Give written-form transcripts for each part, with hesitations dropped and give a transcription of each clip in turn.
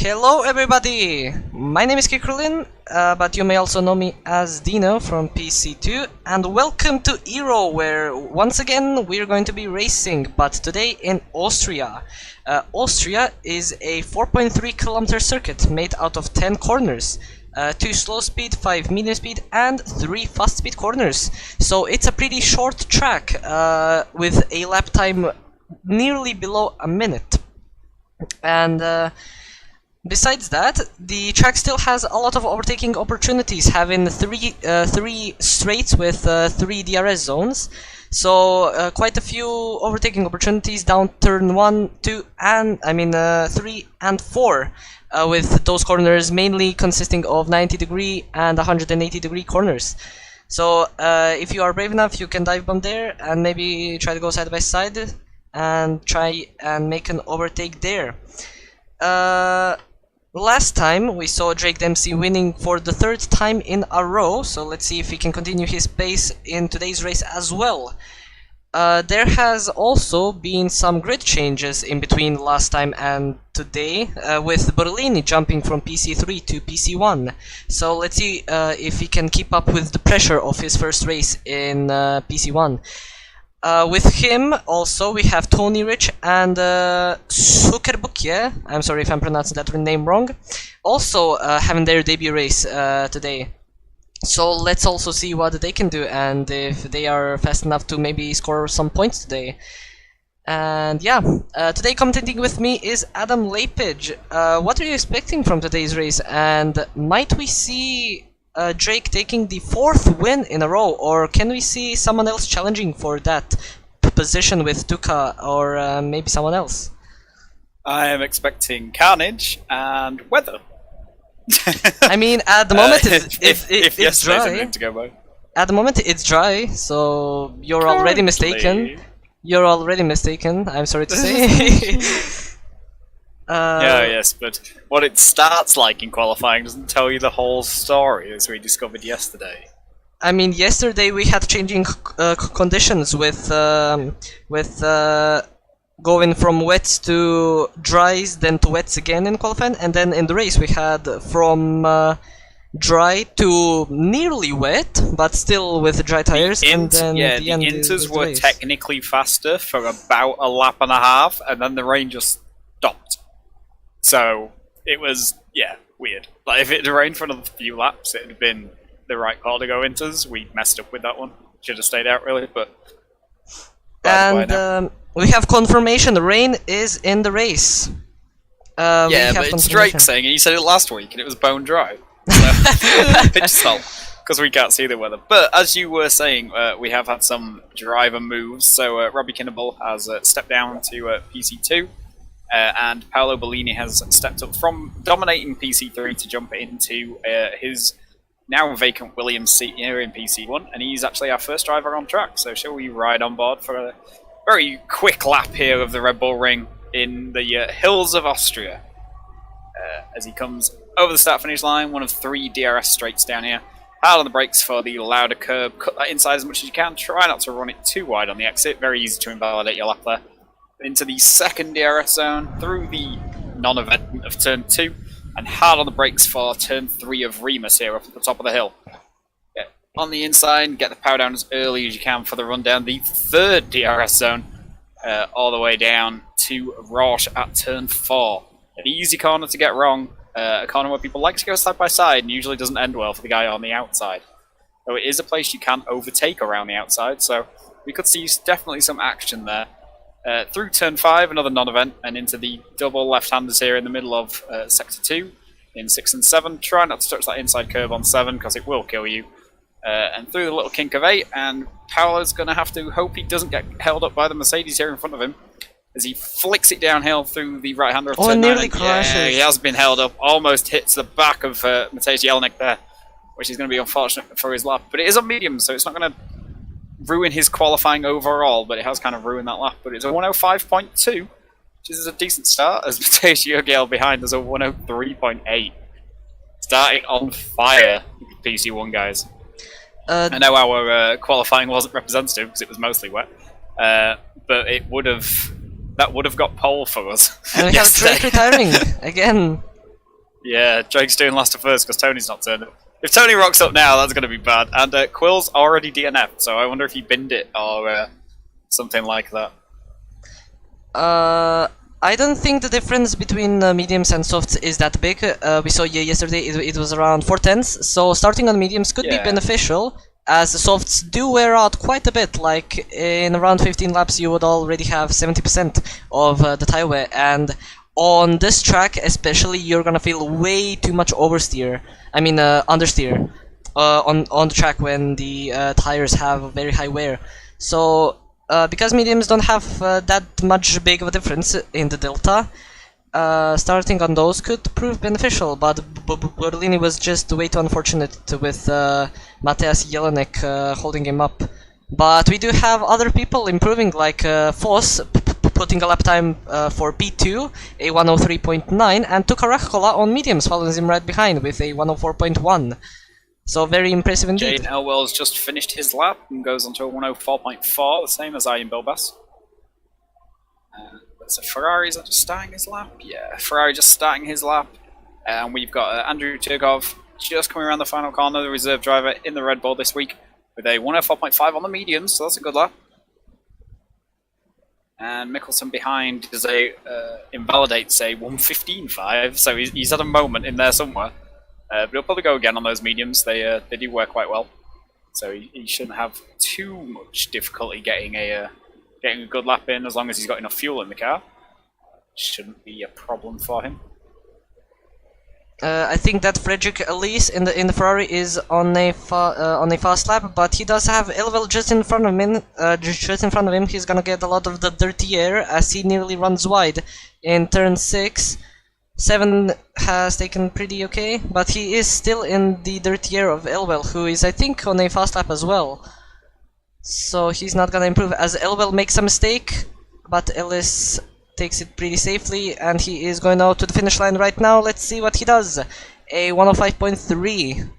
Hello everybody! My name is Kikrlin, but you may also know me as Dino from PC2, and welcome to Ero, where once again we're going to be racing, but today in Austria. Austria is a 4.3 kilometer circuit made out of 10 corners. 2 slow speed, 5 medium speed, and 3 fast speed corners. So it's a pretty short track with a lap time nearly below a minute. And besides that, the track still has a lot of overtaking opportunities, having three straights with 3 DRS zones. So quite a few overtaking opportunities down turn 1, 2, and 3 and 4, with those corners mainly consisting of 90-degree and 180-degree corners. So if you are brave enough, you can dive bomb there and maybe try to go side by side and try and make an overtake there. Last time we saw Drake Dempsey winning for the 3rd time in a row, so let's see if he can continue his pace in today's race as well. There has also been some grid changes in between last time and today, with Borlini jumping from PC3 to PC1. So let's see if he can keep up with the pressure of his first race in PC1. With him also we have Tony Rich and Sukerbukye, I'm sorry if I'm pronouncing that name wrong, also having their debut race today. So let's also see what they can do and if they are fast enough to maybe score some points today. And yeah, today commentating with me is Adam Lapidge. What are you expecting from today's race, and might we see Drake taking the 4th win in a row, or can we see someone else challenging for that position with Tuka or maybe someone else? I am expecting carnage and weather. I mean, at the moment if it's dry. To go by. At the moment it's dry, so you're already mistaken. You're already mistaken, I'm sorry to say. Yeah, yes, but what it starts like in qualifying doesn't tell you the whole story, as we discovered yesterday. I mean, yesterday we had changing conditions with going from wets to dries, then to wets again in qualifying, and then in the race we had from dry to nearly wet, but still with dry tires. The inters were technically faster for about a lap and a half, and then the rain just stopped. So it was, yeah, weird. Like, if it had rained for another few laps, it had been the right call to go inters. We messed up with that one. Should have stayed out, really, but... And we have confirmation, the rain is in the race. Yeah, but it's Drake saying it. You said it last week, and it was bone dry. So, pinch salt, because we can't see the weather. But as you were saying, we have had some driver moves. So Robbie Kinnable has stepped down to PC2. And Paolo Bellini has stepped up from dominating PC3 to jump into his now vacant Williams seat here in PC1, and he's actually our first driver on track, so shall we ride on board for a very quick lap here of the Red Bull Ring in the hills of Austria. As he comes over the start-finish line, one of 3 DRS straights down here. Hard on the brakes for the louder curb, cut that inside as much as you can, try not to run it too wide on the exit, very easy to invalidate your lap there. Into the 2nd DRS zone, through the non-event of turn 2, and hard on the brakes for turn 3 of Remus here up at the top of the hill. Get on the inside, get the power down as early as you can for the run down the 3rd DRS zone, all the way down to Rausch at turn 4. An easy corner to get wrong, a corner where people like to go side by side and usually doesn't end well for the guy on the outside. So it is a place you can overtake around the outside, so we could see definitely some action there. Through turn 5, another non-event, and into the double left-handers here in the middle of sector 2 in 6 and 7. Try not to touch that inside curve on 7 because it will kill you. And through the little kink of 8, and Paolo's going to have to hope he doesn't get held up by the Mercedes here in front of him as he flicks it downhill through the right-hander of turn 9. Nearly crashes. Yeah, he has been held up, almost hits the back of Matej Jelnik there, which is going to be unfortunate for his lap. But it is on medium, so it's not going to ruin his qualifying overall, but it has kind of ruined that lap. But it's a 105.2, which is a decent start, as Matej Jurgel behind us a 103.8. Starting on fire, PC1 guys. I know our qualifying wasn't representative because it was mostly wet, but that would have got pole for us. And we have Drake retiring again. Yeah, Drake's doing last to first because Tony's not turned up. If Tony rocks up now, that's going to be bad. And Quill's already DNF'd, so I wonder if he binned it or something like that. I don't think the difference between mediums and softs is that big. We saw yesterday it was around 4/10, so starting on mediums could be beneficial, as the softs do wear out quite a bit. Like in around 15 laps you would already have 70% of the tire wear, and on this track especially you're gonna feel way too much oversteer, I mean understeer on the track when the tires have very high wear. So because mediums don't have that much big of a difference in the delta, starting on those could prove beneficial, but Berlini was just way too unfortunate with Matthias Jelinek holding him up. But we do have other people improving, like Foss putting a lap time for P2, a 103.9, and Tuka Rakkola on mediums follows him right behind with a 104.1. So very impressive indeed. Jane Elwell's just finished his lap and goes on to a 104.4, the same as Ian Bilbas. So Ferrari's just starting his lap? Yeah, Ferrari just starting his lap. And we've got Andrew Turkov just coming around the final corner, the reserve driver in the Red Bull this week, with a 104.5 on the mediums, so that's a good lap. And Mickelson behind does invalidates a 115.5, so he's had a moment in there somewhere. But he'll probably go again on those mediums. They do work quite well, so he shouldn't have too much difficulty getting a good lap in as long as he's got enough fuel in the car. Shouldn't be a problem for him. I think that Frederick Elise in the Ferrari is on a fast lap, but he does have Elwell just in front of him. He's gonna get a lot of the dirty air as he nearly runs wide in turn 6. 7 has taken pretty okay, but he is still in the dirty air of Elwell, who is, I think, on a fast lap as well. So he's not gonna improve as Elwell makes a mistake, but Ellis takes it pretty safely, and he is going out to the finish line right now. Let's see what he does. A 105.3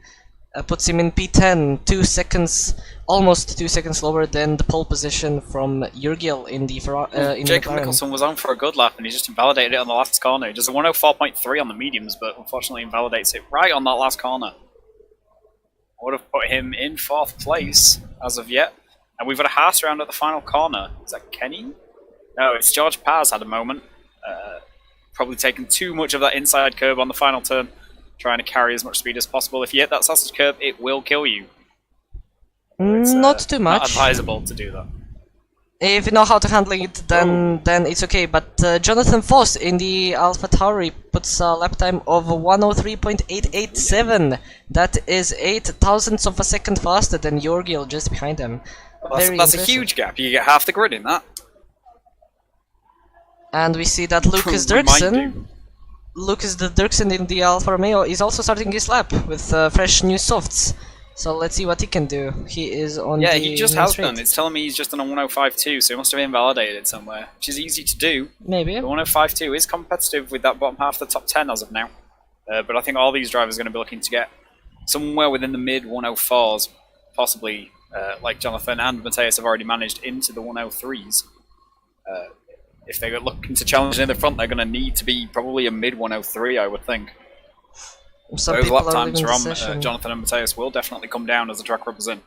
puts him in P10, 2 seconds, almost 2 seconds lower than the pole position from Jurgiel in the Jacob Mickelson was on for a good lap and he just invalidated it on the last corner. He does a 104.3 on the mediums, but unfortunately invalidates it right on that last corner. I would have put him in 4th place as of yet. And we've got a Haas round at the final corner. Is that Kenny? No, it's George Paz had a moment. Probably taken too much of that inside curb on the final turn, trying to carry as much speed as possible. If you hit that sausage curb, it will kill you. It's, not too much. Not advisable to do that. If you know how to handle it, then it's okay. But Jonathan Foss in the Alpha Tauri puts a lap time of 103.887. That is 8 thousandths of a second faster than Jurgiel just behind him. That's a huge gap. You get half the grid in that. And we see that Lucas Dirksen in the Alfa Romeo is also starting his lap with fresh new softs. So let's see what he can do. He is on the he just has done. It's telling me he's just on a 105.2, so he must have invalidated somewhere, which is easy to do. Maybe. The 105.2 is competitive with that bottom half of the top 10 as of now. But I think all these drivers are going to be looking to get somewhere within the mid 104s, possibly like Jonathan and Matthias have already managed into the 103s. If they're looking to challenge in the front, they're going to need to be probably a mid 103, I would think. Those lap times from Jonathan and Matthias will definitely come down as the track rubbers in.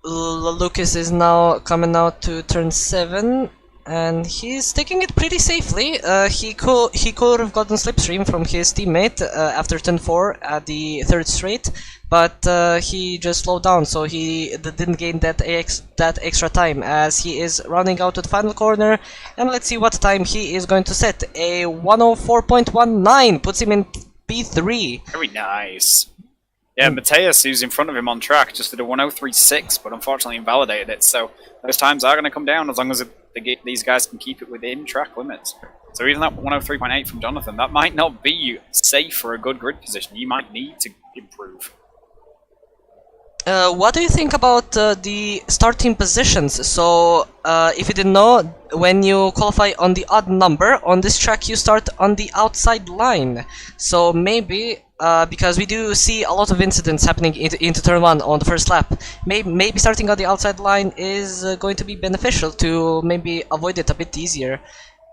Lucas is now coming out to turn 7, and he's taking it pretty safely. He could have gotten slipstream from his teammate after turn 4 at the 3rd straight, but he just slowed down, so he didn't gain that extra time as he is rounding out to the final corner. And let's see what time he is going to set. A 104.19 puts him in P3. Very nice. Yeah, Matthias, who's in front of him on track, just did a 103.6, but unfortunately invalidated it. So those times are going to come down as long as these guys can keep it within track limits. So even that 103.8 from Jonathan, that might not be safe for a good grid position. You might need to improve. What do you think about the starting positions? So, if you didn't know, when you qualify on the odd number, on this track you start on the outside line. So maybe, because we do see a lot of incidents happening into turn 1 on the first lap, maybe starting on the outside line is going to be beneficial to maybe avoid it a bit easier.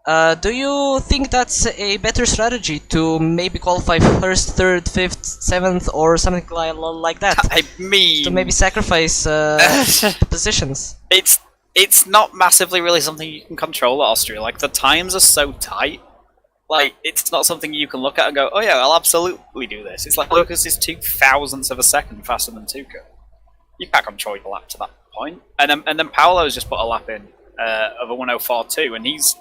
Do you think that's a better strategy to maybe qualify first, third, fifth, seventh, or something like that? I mean, to maybe sacrifice positions. It's not massively really something you can control at Austria. Like, the times are so tight. Like, it's not something you can look at and go, oh yeah, I'll absolutely do this. It's like Lucas is 0.02 of a second faster than Tuca. You can't control your lap to that point. And then Paolo's just put a lap in of a 104.2, and he's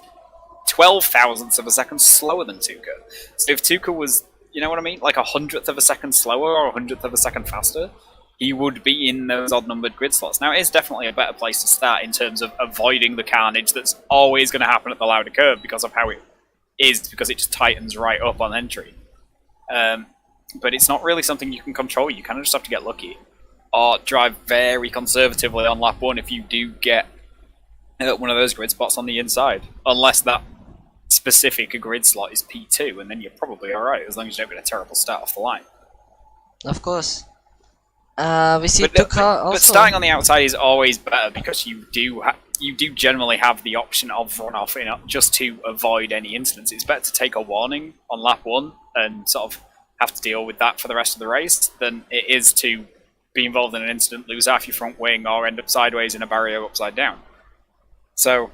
0.12 of a second slower than Tuca. So if Tuca was, you know what I mean, like 100th of a second slower or 100th of a second faster, he would be in those odd-numbered grid slots. Now, it is definitely a better place to start in terms of avoiding the carnage that's always going to happen at the Lauda curve because of how it is, because it just tightens right up on entry. But it's not really something you can control. You kind of just have to get lucky. Or drive very conservatively on lap 1 if you do get one of those grid spots on the inside. Unless that specific grid slot is P2, and then you're probably alright, as long as you don't get a terrible start off the line. Of course. We see Tuca also. But starting on the outside is always better because you do generally have the option of runoff just to avoid any incidents. It's better to take a warning on lap 1 and sort of have to deal with that for the rest of the race than it is to be involved in an incident, lose half your front wing, or end up sideways in a barrier upside down. So,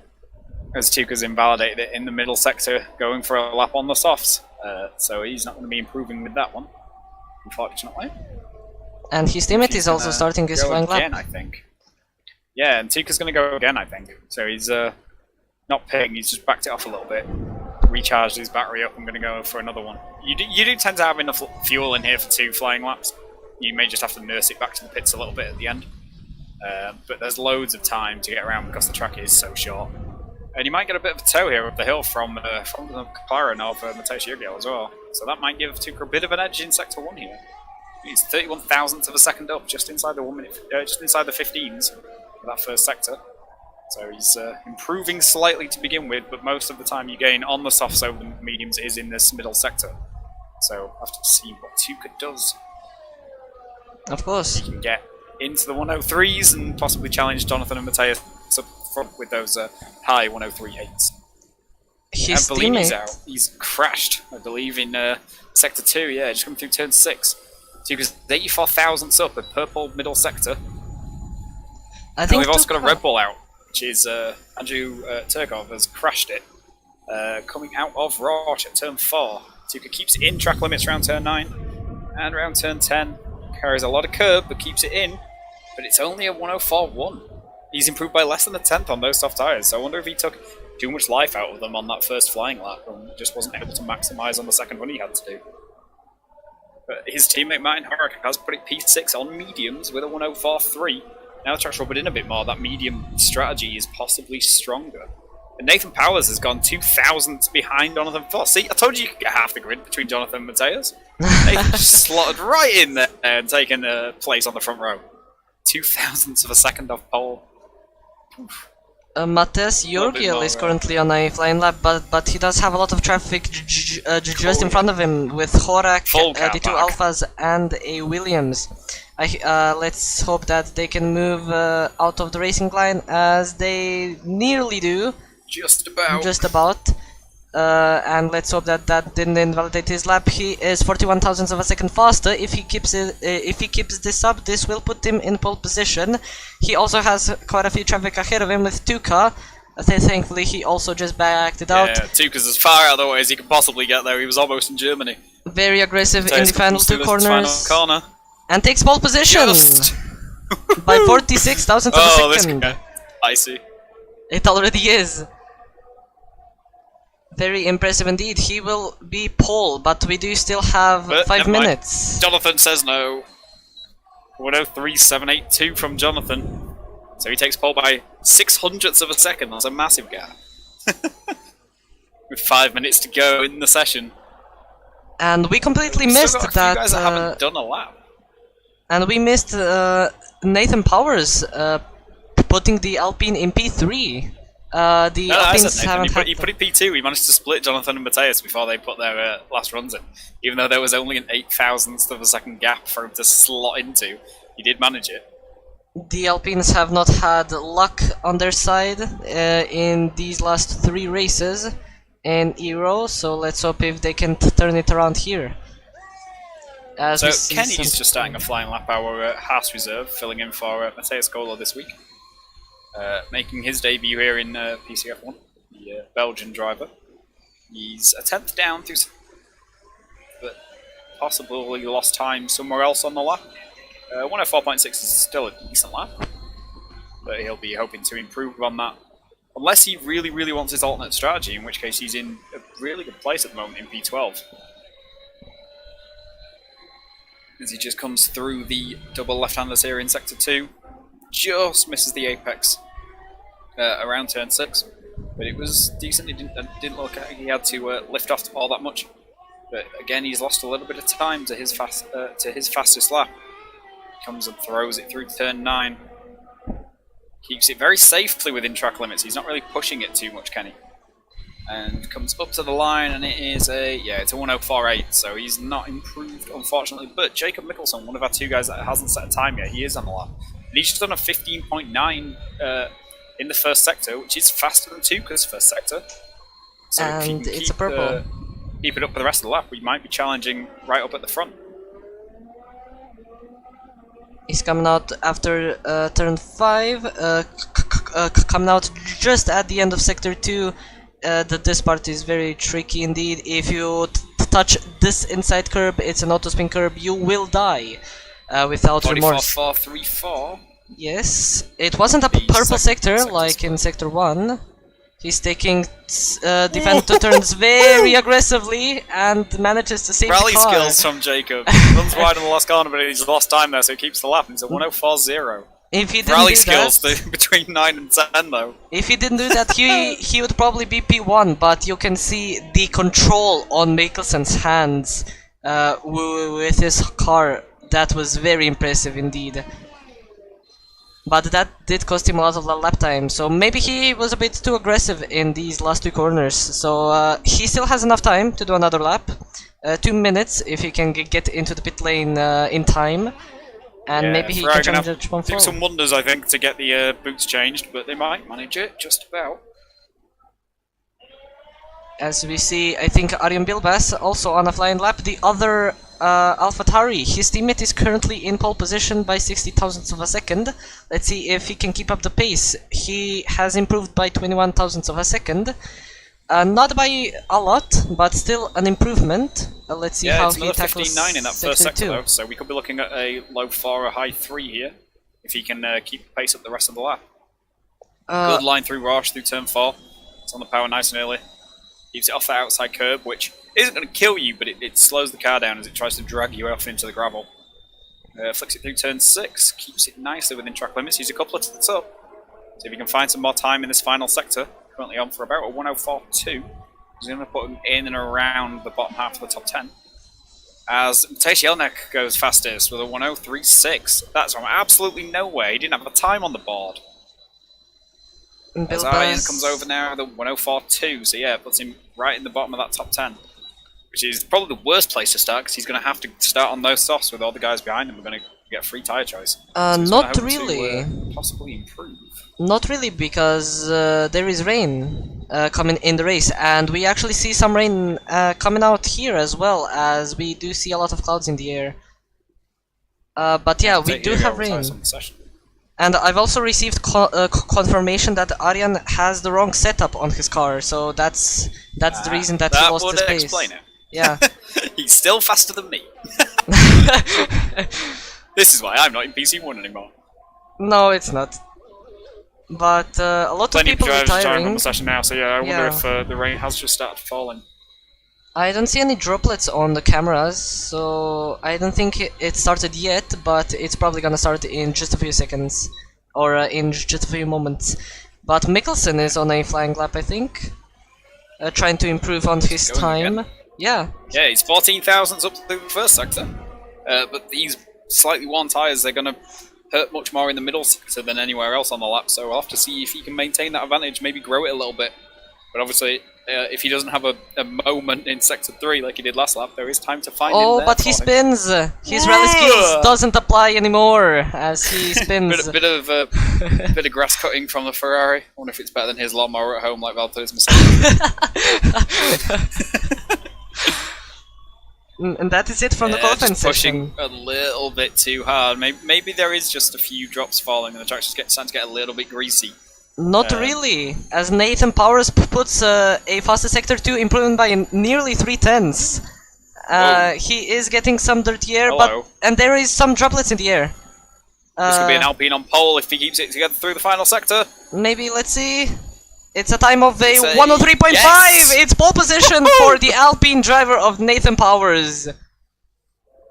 as Tuca's invalidated it in the middle sector, going for a lap on the softs. So he's not going to be improving with that one, unfortunately. And his teammate is also starting his flying lap. I think. Yeah, and Tuca's going to go again, I think. So he's not pitting, he's just backed it off a little bit. Recharged his battery up, I'm going to go for another one. You do tend to have enough fuel in here for 2 flying laps. You may just have to nurse it back to the pits a little bit at the end. But there's loads of time to get around because the track is so short. And you might get a bit of a tow here up the hill from the McLaren of Matthias Jurgiel as well. So that might give Tuca a bit of an edge in Sector 1 here. He's 31,000th of a second up, just inside the 1 minute, just inside the 15s for that first sector. So he's improving slightly to begin with, but most of the time you gain on the softs over the mediums is in this middle sector. So we'll have to see what Tuca does. Of course. He can get into the 103s and possibly challenge Jonathan and Matthias up front with those high 103.8s. His and Bellini's teammate... out. He's crashed, I believe, in Sector 2, yeah, just coming through Turn 6. Tuca's 84,000ths up at purple middle sector. I think we've also got a Red Bull out, which is Andrew Turkov has crashed it. Coming out of Rauch at Turn 4. Tuca keeps it in track limits around Turn 9 and around Turn 10. Carries a lot of curb, but keeps it in. But it's only a 104.1. He's improved by less than a tenth on those soft tyres, so I wonder if he took too much life out of them on that first flying lap and just wasn't able to maximise on the second one he had to do. But his teammate Martin Horak has put it P6 on mediums with a 104.3. Now the track's rubbered in a bit more, that medium strategy is possibly stronger. And Nathan Powers has gone 2,000ths behind Jonathan Foss. See, I told you could get half the grid between Jonathan and Matthias. Nathan just slotted right in there and taken a place on the front row. 2,000ths of a second off pole. Matthias Jurgiel is currently on a flying lap, but he does have a lot of traffic just in front of him with Horak, the 2 Alphas, and a Williams. Let's hope that they can move out of the racing line, as they nearly do. Just about. Just about. And let's hope that that didn't invalidate his lap. He is 41,000ths of a second faster. If he keeps this up, this will put him in pole position. He also has quite a few traffic ahead of him with Tuca. Thankfully, he also just backed it out. Yeah, Tuca's as far out of the way as he could possibly get there. He was almost in Germany. Very aggressive in the final 2 corners. Corner. And takes pole position by 46,000ths of a second. This guy. I see. It already is. Very impressive indeed. He will be pole, but we do still have 5 minutes. Jonathan says no. 103.782 from Jonathan. So he takes pole by 600ths of a second. That's a massive gap. With 5 minutes to go in the session. And we completely missed that. You guys that haven't done a lap. And we missed Nathan Powers putting the Alpine in P3. The Alpines haven't had... He put it P2. He managed to split Jonathan and Matthias before they put their last runs in. Even though there was only an 8,000th of a second gap for him to slot into, he did manage it. The Alpines have not had luck on their side in these last 3 races. in Ero, so let's hope if they can turn it around here. So Kenny's just starting a flying lap, our Haas reserve, filling in for Matthias Golo this week. Making his debut here in PC F1, the Belgian driver. He's a 10th down through, but possibly lost time somewhere else on the lap. 104.6 is still a decent lap, but he'll be hoping to improve on that. Unless he really, really wants his alternate strategy, in which case he's in a really good place at the moment in P12. As he just comes through the double left-handers here in Sector 2. Just misses the apex around turn 6. But it was decent, it didn't look like he had to lift off all that much. But again, he's lost a little bit of time to his fastest lap. Comes and throws it through turn 9. Keeps it very safely within track limits. He's not really pushing it too much, Kenny. And comes up to the line, and it is it's a 104.8, so he's not improved, unfortunately. But Jacob Mikkelsen, one of our two guys that hasn't set a time yet, he is on the lap. And he's just done a 15.9 in the first sector, which is faster than Tuka's first sector. So and it's a purple. Keep it up for the rest of the lap, we might be challenging right up at the front. He's coming out after turn 5, coming out just at the end of sector 2. This part is very tricky indeed. If you touch this inside curb, it's an auto spin curb, you will die without remorse. 44.34. Yes, it wasn't a purple sector like in sector 1. He's taking defend to turns very aggressively and manages to save Rally the car. skills from Jacob. Runs wide on the last corner, but he's lost time there, so he keeps the lap. It's a 104.0. If he didn't Rally do skills that, between 9 and 10, though. If he didn't do that, he would probably be P1, but you can see the control on Mikkelsen's hands with his car. That was very impressive indeed. But that did cost him a lot of lap time, so maybe he was a bit too aggressive in these last 2 corners. So he still has enough time to do another lap. 2 minutes if he can get into the pit lane in time. And maybe he can challenge one do some wonders, I think, to get the boots changed, but they might manage it just about. As we see, I think Arjen Bilbas also on a flying lap. The other AlphaTauri, his teammate is currently in pole position by 60 thousandths of a second. Let's see if he can keep up the pace. He has improved by 21 thousandths of a second. Not by a lot, but still an improvement. Let's see how he tackles 15.9 in that first sector, 2. though, so we could be looking at a low 4 or high 3 here, if he can keep the pace up the rest of the lap. Good line through Roche, through turn 4. It's on the power nice and early. Keeps it off that outside curb, which isn't going to kill you, but it slows the car down as it tries to drag you off into the gravel. Flicks it through turn 6, keeps it nicely within track limits, use a couple of tits up. See if he can find some more time in this final sector. Currently on for about a 104.2. He's going to put him in and around the bottom half of the top 10. As Matej Jelnek goes fastest with a 103.6. That's from absolutely nowhere. He didn't have a time on the board. As Arjen comes over now with a 104.2. So yeah, it puts him right in the bottom of that top 10. Which is probably the worst place to start, because he's going to have to start on those softs with all the guys behind him. We're going to get free tyre choice. So not really. To, possibly improve. Not really, because there is rain coming in the race, and we actually see some rain coming out here as well, as we do see a lot of clouds in the air. But yeah, we do have rain. And I've also received confirmation that Arjen has the wrong setup on his car, so that's the reason that he lost his pace. That would explain it. Yeah. He's still faster than me. This is why I'm not in PC1 anymore. No, it's not. But a lot of people retiring. On the session now, so yeah, I wonder if the rain has just started falling. I don't see any droplets on the cameras, so I don't think it started yet, but it's probably gonna start in just a few seconds, or in just a few moments. But Mikkelsen is on a flying lap, I think, trying to improve on his time. Again. Yeah. Yeah, he's 14 thousandths up through the first sector, but these slightly worn tyres, they're gonna hurt much more in the middle sector than anywhere else on the lap, so we'll have to see if he can maintain that advantage, maybe grow it a little bit. But obviously, if he doesn't have a moment in Sector 3 like he did last lap, there is time to find him there. Oh, but he spins! His rally skills doesn't apply anymore as he spins. bit of grass cutting from the Ferrari. I wonder if it's better than his lawnmower at home like Valtteri's Mercedes. And that is it from the qualifying pushing session. a little bit too hard. Maybe there is just a few drops falling and the track's just starting to get a little bit greasy. Not really, as Nathan Powers puts a faster Sector 2 improvement by nearly 3/10. He is getting some dirty air, and there is some droplets in the air. This could be an Alpine on pole if he keeps it together through the final sector. Maybe, let's see. It's a time of a 103.5! Yes! It's pole position for the Alpine driver of Nathan Powers.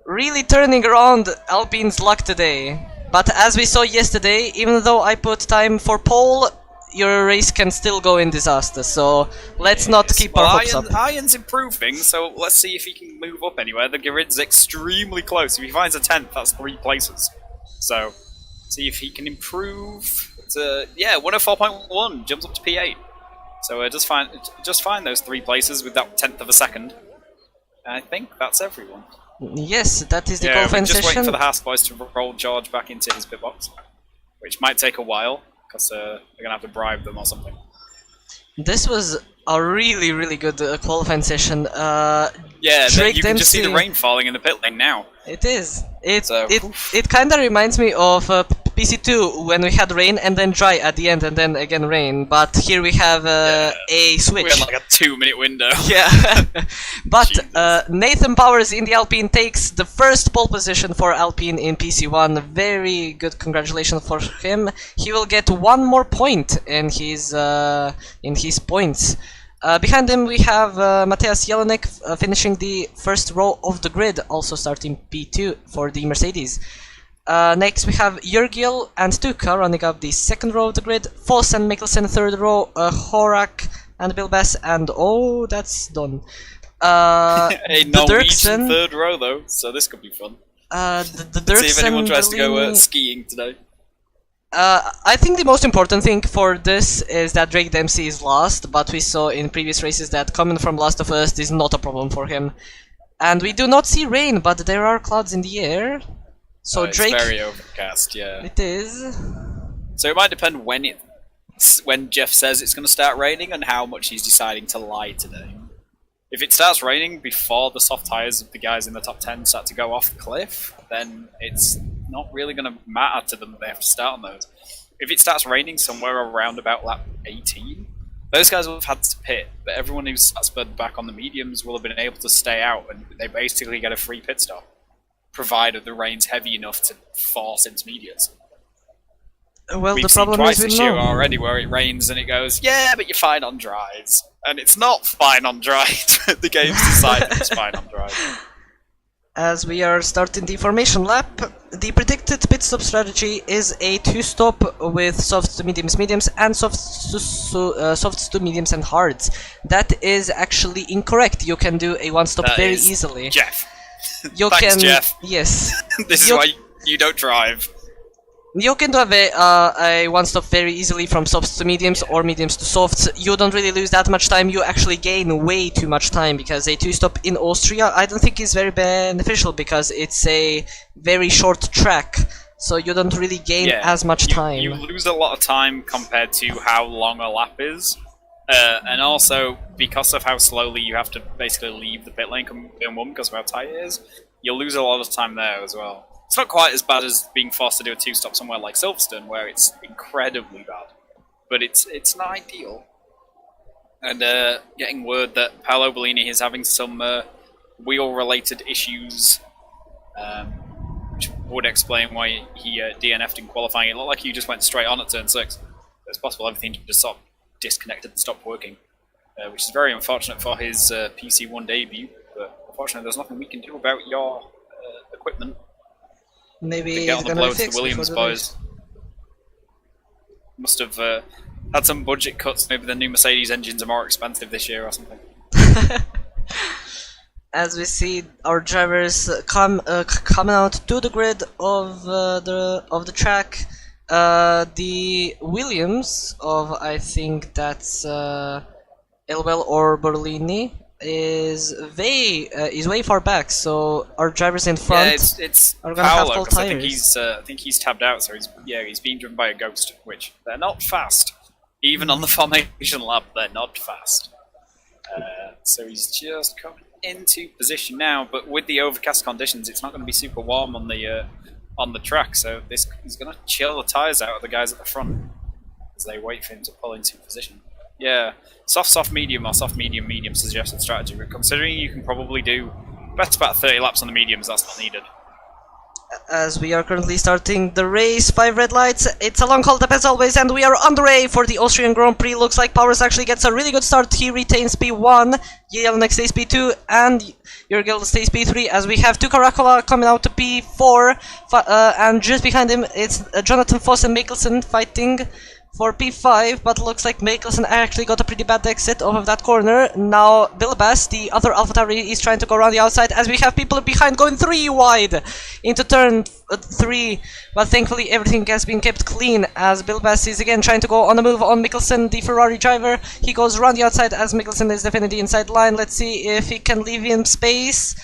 Really turning around Alpine's luck today. But as we saw yesterday, even though I put time for pole, your race can still go in disaster, so let's not keep our hopes up. Iron's improving, so let's see if he can move up anywhere. The grid's extremely close. If he finds a 10th, that's 3 places. So, see if he can improve. Yeah, 104.1 jumps up to P8. So just find those 3 places with that 10th of a second. I think that's everyone. Yes, that is the qualifying session. Just waiting for the Haas boys to roll George back into his pit box, which might take a while because they're gonna have to bribe them or something. This was a really good qualifying session. Yeah, you can just see the rain falling in the pit lane now. It is. It kind of reminds me of PC2 when we had rain and then dry at the end and then again rain. But here we have a switch. We had like a 2-minute window. Yeah. But Nathan Powers in the Alpine takes the first pole position for Alpine in PC1. Very good congratulations for him. He will get 1 more point in his points. Behind him we have Matthias Jelinek finishing the first row of the grid, also starting P2 for the Mercedes. Next we have Jurgiel and Tuka running up the second row of the grid, Foss and Mikkelsen third row, Horak and Bilbas, and oh, that's done. A Norwegian third row though, so this could be fun. The Let's see if anyone tries to go skiing today. I think the most important thing for this is that Drake Dempsey is last, but we saw in previous races that coming from last to first is not a problem for him. And we do not see rain, but there are clouds in the air. So Drake... It's very overcast, yeah. It is. So it might depend when Jeff says it's going to start raining and how much he's deciding to lie today. If it starts raining before the soft tyres of the guys in the top 10 start to go off the cliff, then it's not really going to matter to them that they have to start on those. If it starts raining somewhere around about lap 18, those guys will have had to pit, but everyone who's spurred back on the mediums will have been able to stay out, and they basically get a free pit stop, provided the rain's heavy enough to force intermediates. Well, We've the problem seen twice is this year already where it rains and it goes, yeah, but you're fine on dries. And it's not fine on dry. The game's decided it's fine on dry. As we are starting the formation lap, the predicted pit stop strategy is a 2-stop with softs to mediums, and softs to mediums and hards. That is actually incorrect. You can do a 1-stop very easily. Jeff. Thanks, Jeff. Yes. This is why you don't drive. You can do a 1-stop very easily from softs to mediums or mediums to softs. You don't really lose that much time, you actually gain way too much time, because a 2-stop in Austria I don't think is very beneficial, because it's a very short track, so you don't really gain as much time. You lose a lot of time compared to how long a lap is, and also because of how slowly you have to basically leave the pit lane in one because of how tight it is, you'll lose a lot of time there as well. It's not quite as bad as being forced to do a 2-stop somewhere like Silverstone, where it's incredibly bad. But it's not ideal. And getting word that Paolo Bellini is having some wheel-related issues, which would explain why he DNF'd in qualifying. It looked like he just went straight on at turn 6. It's possible everything just sort of disconnected and stopped working, which is very unfortunate for his PC1 debut. But unfortunately, there's nothing we can do about your equipment. Maybe get on the blow to the Williams boys. Must have had some budget cuts. Maybe the new Mercedes engines are more expensive this year or something. As we see our drivers coming out to the grid of the track, the Williams of, I think that's Elwell or Berlini is way far back, so our drivers in front it's are gonna have cold I tires. I think he's tabbed out, so he's being driven by a Ghost, which they're not fast. Even on the formation lap, they're not fast. So he's just coming into position now, but with the overcast conditions, it's not going to be super warm on the track, so he's going to chill the tires out of the guys at the front as they wait for him to pull into position. Yeah, soft, medium, or soft, medium suggested strategy, but considering you can probably do best about 30 laps on the mediums, that's not needed. As we are currently starting the race, 5 red lights, it's a long hold up as always, and we are on the way for the Austrian Grand Prix. Looks like Powers actually gets a really good start. He retains P1, Jelinek stays P2, and Jurgel stays P3, as we have 2 Caracola coming out to P4, and just behind him it's Jonathan Foss and Mikkelsen fighting for P5, but looks like Mikkelsen actually got a pretty bad exit off of that corner. Now Bilbas, the other AlphaTauri, is trying to go around the outside, as we have people behind going 3 wide into turn 3, but thankfully everything has been kept clean, as Bilbas is again trying to go on the move on Mikkelsen, the Ferrari driver. He goes around the outside as Mikkelsen is defending the inside line. Let's see if he can leave him space.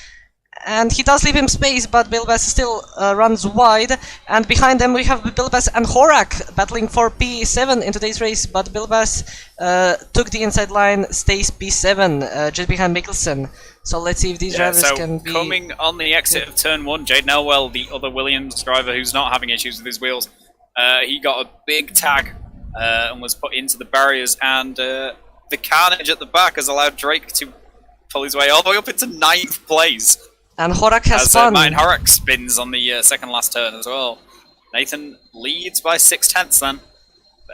And he does leave him space, but Bilbas still runs wide. And behind them we have Bilbas and Horak battling for P7 in today's race. But Bilbas took the inside line, stays P7, just behind Mikkelsen. So let's see if these drivers can be... coming on the exit of turn 1, Jaden Elwell, the other Williams driver who's not having issues with his wheels, he got a big tag and was put into the barriers. And the carnage at the back has allowed Drake to pull his way all the way up into 9th place. And Horak has fun. Mine Horak spins on the second last turn as well. Nathan leads by 6/10 then.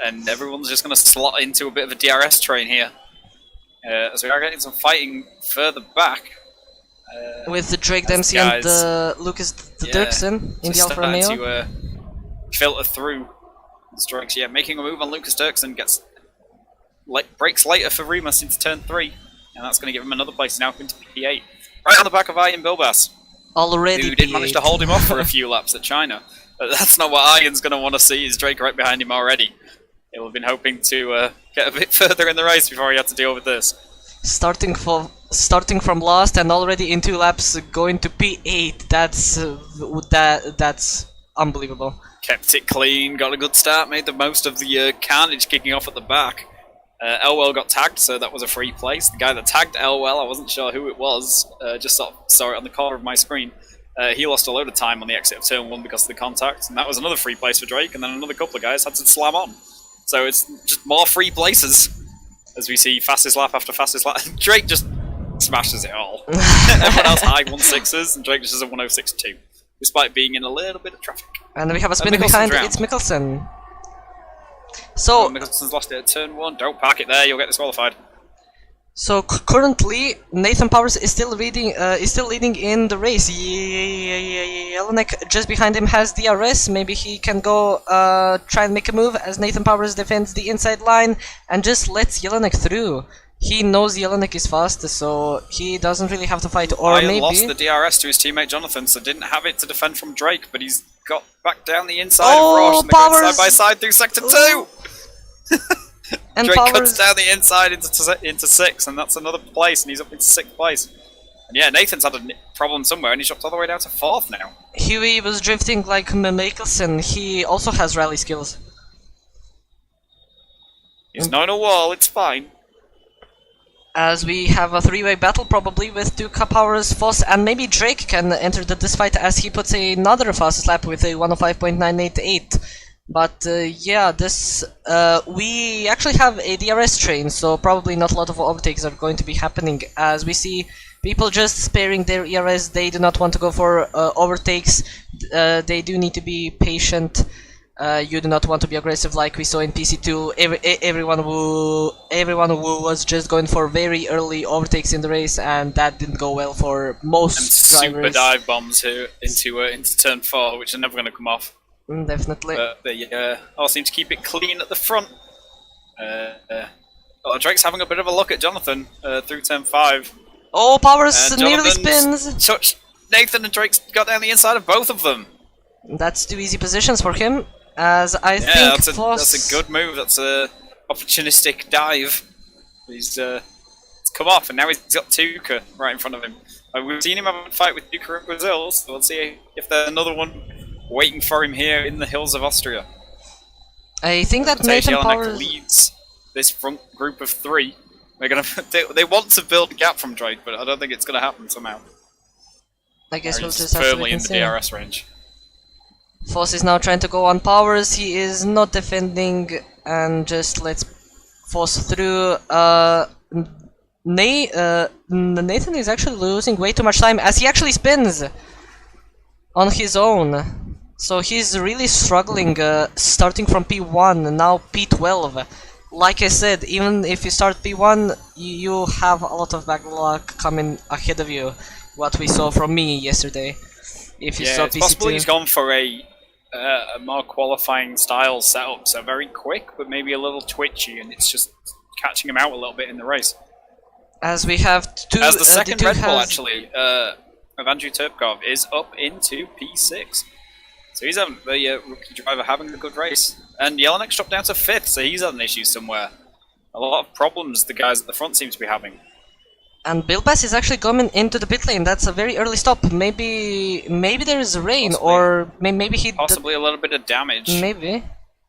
And everyone's just going to slot into a bit of a DRS train here. As we are getting some fighting further back. With the Drake Dempsey and the Lucas Dirksen in the Alfa Romeo. To filter through strikes. Yeah, making a move on Lucas Dirksen. Gets breaks later for Remus into turn 3. And that's going to give him another place now into P8. Right on the back of Ian Bilbas. Already who did manage to hold him off for a few laps at China. But that's not what Ian's going to want to see, is Drake right behind him already. He'll have been hoping to get a bit further in the race before he had to deal with this. Starting from last and already in 2 laps going to P8. That's unbelievable. Kept it clean, got a good start, made the most of the carnage kicking off at the back. Elwell got tagged, so that was a free place. The guy that tagged Elwell, I wasn't sure who it was, just saw it on the corner of my screen. He lost a load of time on the exit of turn 1 because of the contact, and that was another free place for Drake, and then another couple of guys had to slam on. So it's just more free places, as we see fastest lap after fastest lap. Drake just smashes it all. Everyone else high 1.6s, and Drake just has a 1.06.2, despite being in a little bit of traffic. And we have a spin behind, it's Mikkelsen. So Mikkelsen's lost it at turn 1. Don't park it there, you'll get disqualified. So currently, Nathan Powers is still leading in the race. Jelinek just behind him has DRS. Maybe he can go try and make a move as Nathan Powers defends the inside line and just lets Jelinek through. He knows Jelinek is fast, so he doesn't really have to fight. Or maybe lost the DRS to his teammate Jonathan, so didn't have it to defend from Drake, but he's got back down the inside of Roche and they're going side by side through sector 2. And Drake Powers cuts down the inside into 6, and that's another place, and he's up into 6th place. And yeah, Nathan's had a problem somewhere, and he's dropped all the way down to 4th now. Huey was drifting like Mikkelsen. He also has rally skills. He's not in a wall, it's fine. As we have a 3-way battle probably with 2 Powers, Foss, and maybe Drake can enter this fight as he puts another fastest lap with a 105.988. But yeah, we actually have a DRS train, so probably not a lot of overtakes are going to be happening, as we see people just sparing their ERS. They do not want to go for overtakes. They do need to be patient. You do not want to be aggressive like we saw in PC2. Everyone who was just going for very early overtakes in the race, and that didn't go well for most drivers. Super dive bombs here into turn 4, which are never going to come off. Definitely. But they all seem to keep it clean at the front. Drake's having a bit of a look at Jonathan through turn 5. Oh, Powers nearly spins! Touched Nathan, and Drake's got down the inside of both of them. That's 2 easy positions for him, as I think that's a good move. That's a opportunistic dive. He's come off, and now he's got Tuca right in front of him. We've seen him have a fight with Tuca in Brazil, so we'll see if there's another one waiting for him here in the hills of Austria. I think that Nathan Powers leads this front group of 3. They're gonna they want to build a gap from Drake, but I don't think it's gonna happen somehow. I guess we'll just have to firmly in the DRS range. Foss is now trying to go on powers. He is not defending, and just lets Foss through. Nathan is actually losing way too much time as he actually spins on his own. So he's really struggling, starting from P1, now P12. Like I said, even if you start P1, you have a lot of backlog coming ahead of you. What we saw from me yesterday. If you saw it's possible he's gone for a more qualifying style setup, so very quick, but maybe a little twitchy, and it's just catching him out a little bit in the race. As we have two... As the second Red Bull, actually, of Andrew Turpkov is up into P6. So he's having the rookie driver having a good race. And Jelinek's dropped down to 5th, so he's had an issue somewhere. A lot of problems the guys at the front seem to be having. And Bilbas is actually coming into the pit lane. That's a very early stop. Maybe there is rain, possibly. Or maybe he... Possibly a little bit of damage. Maybe.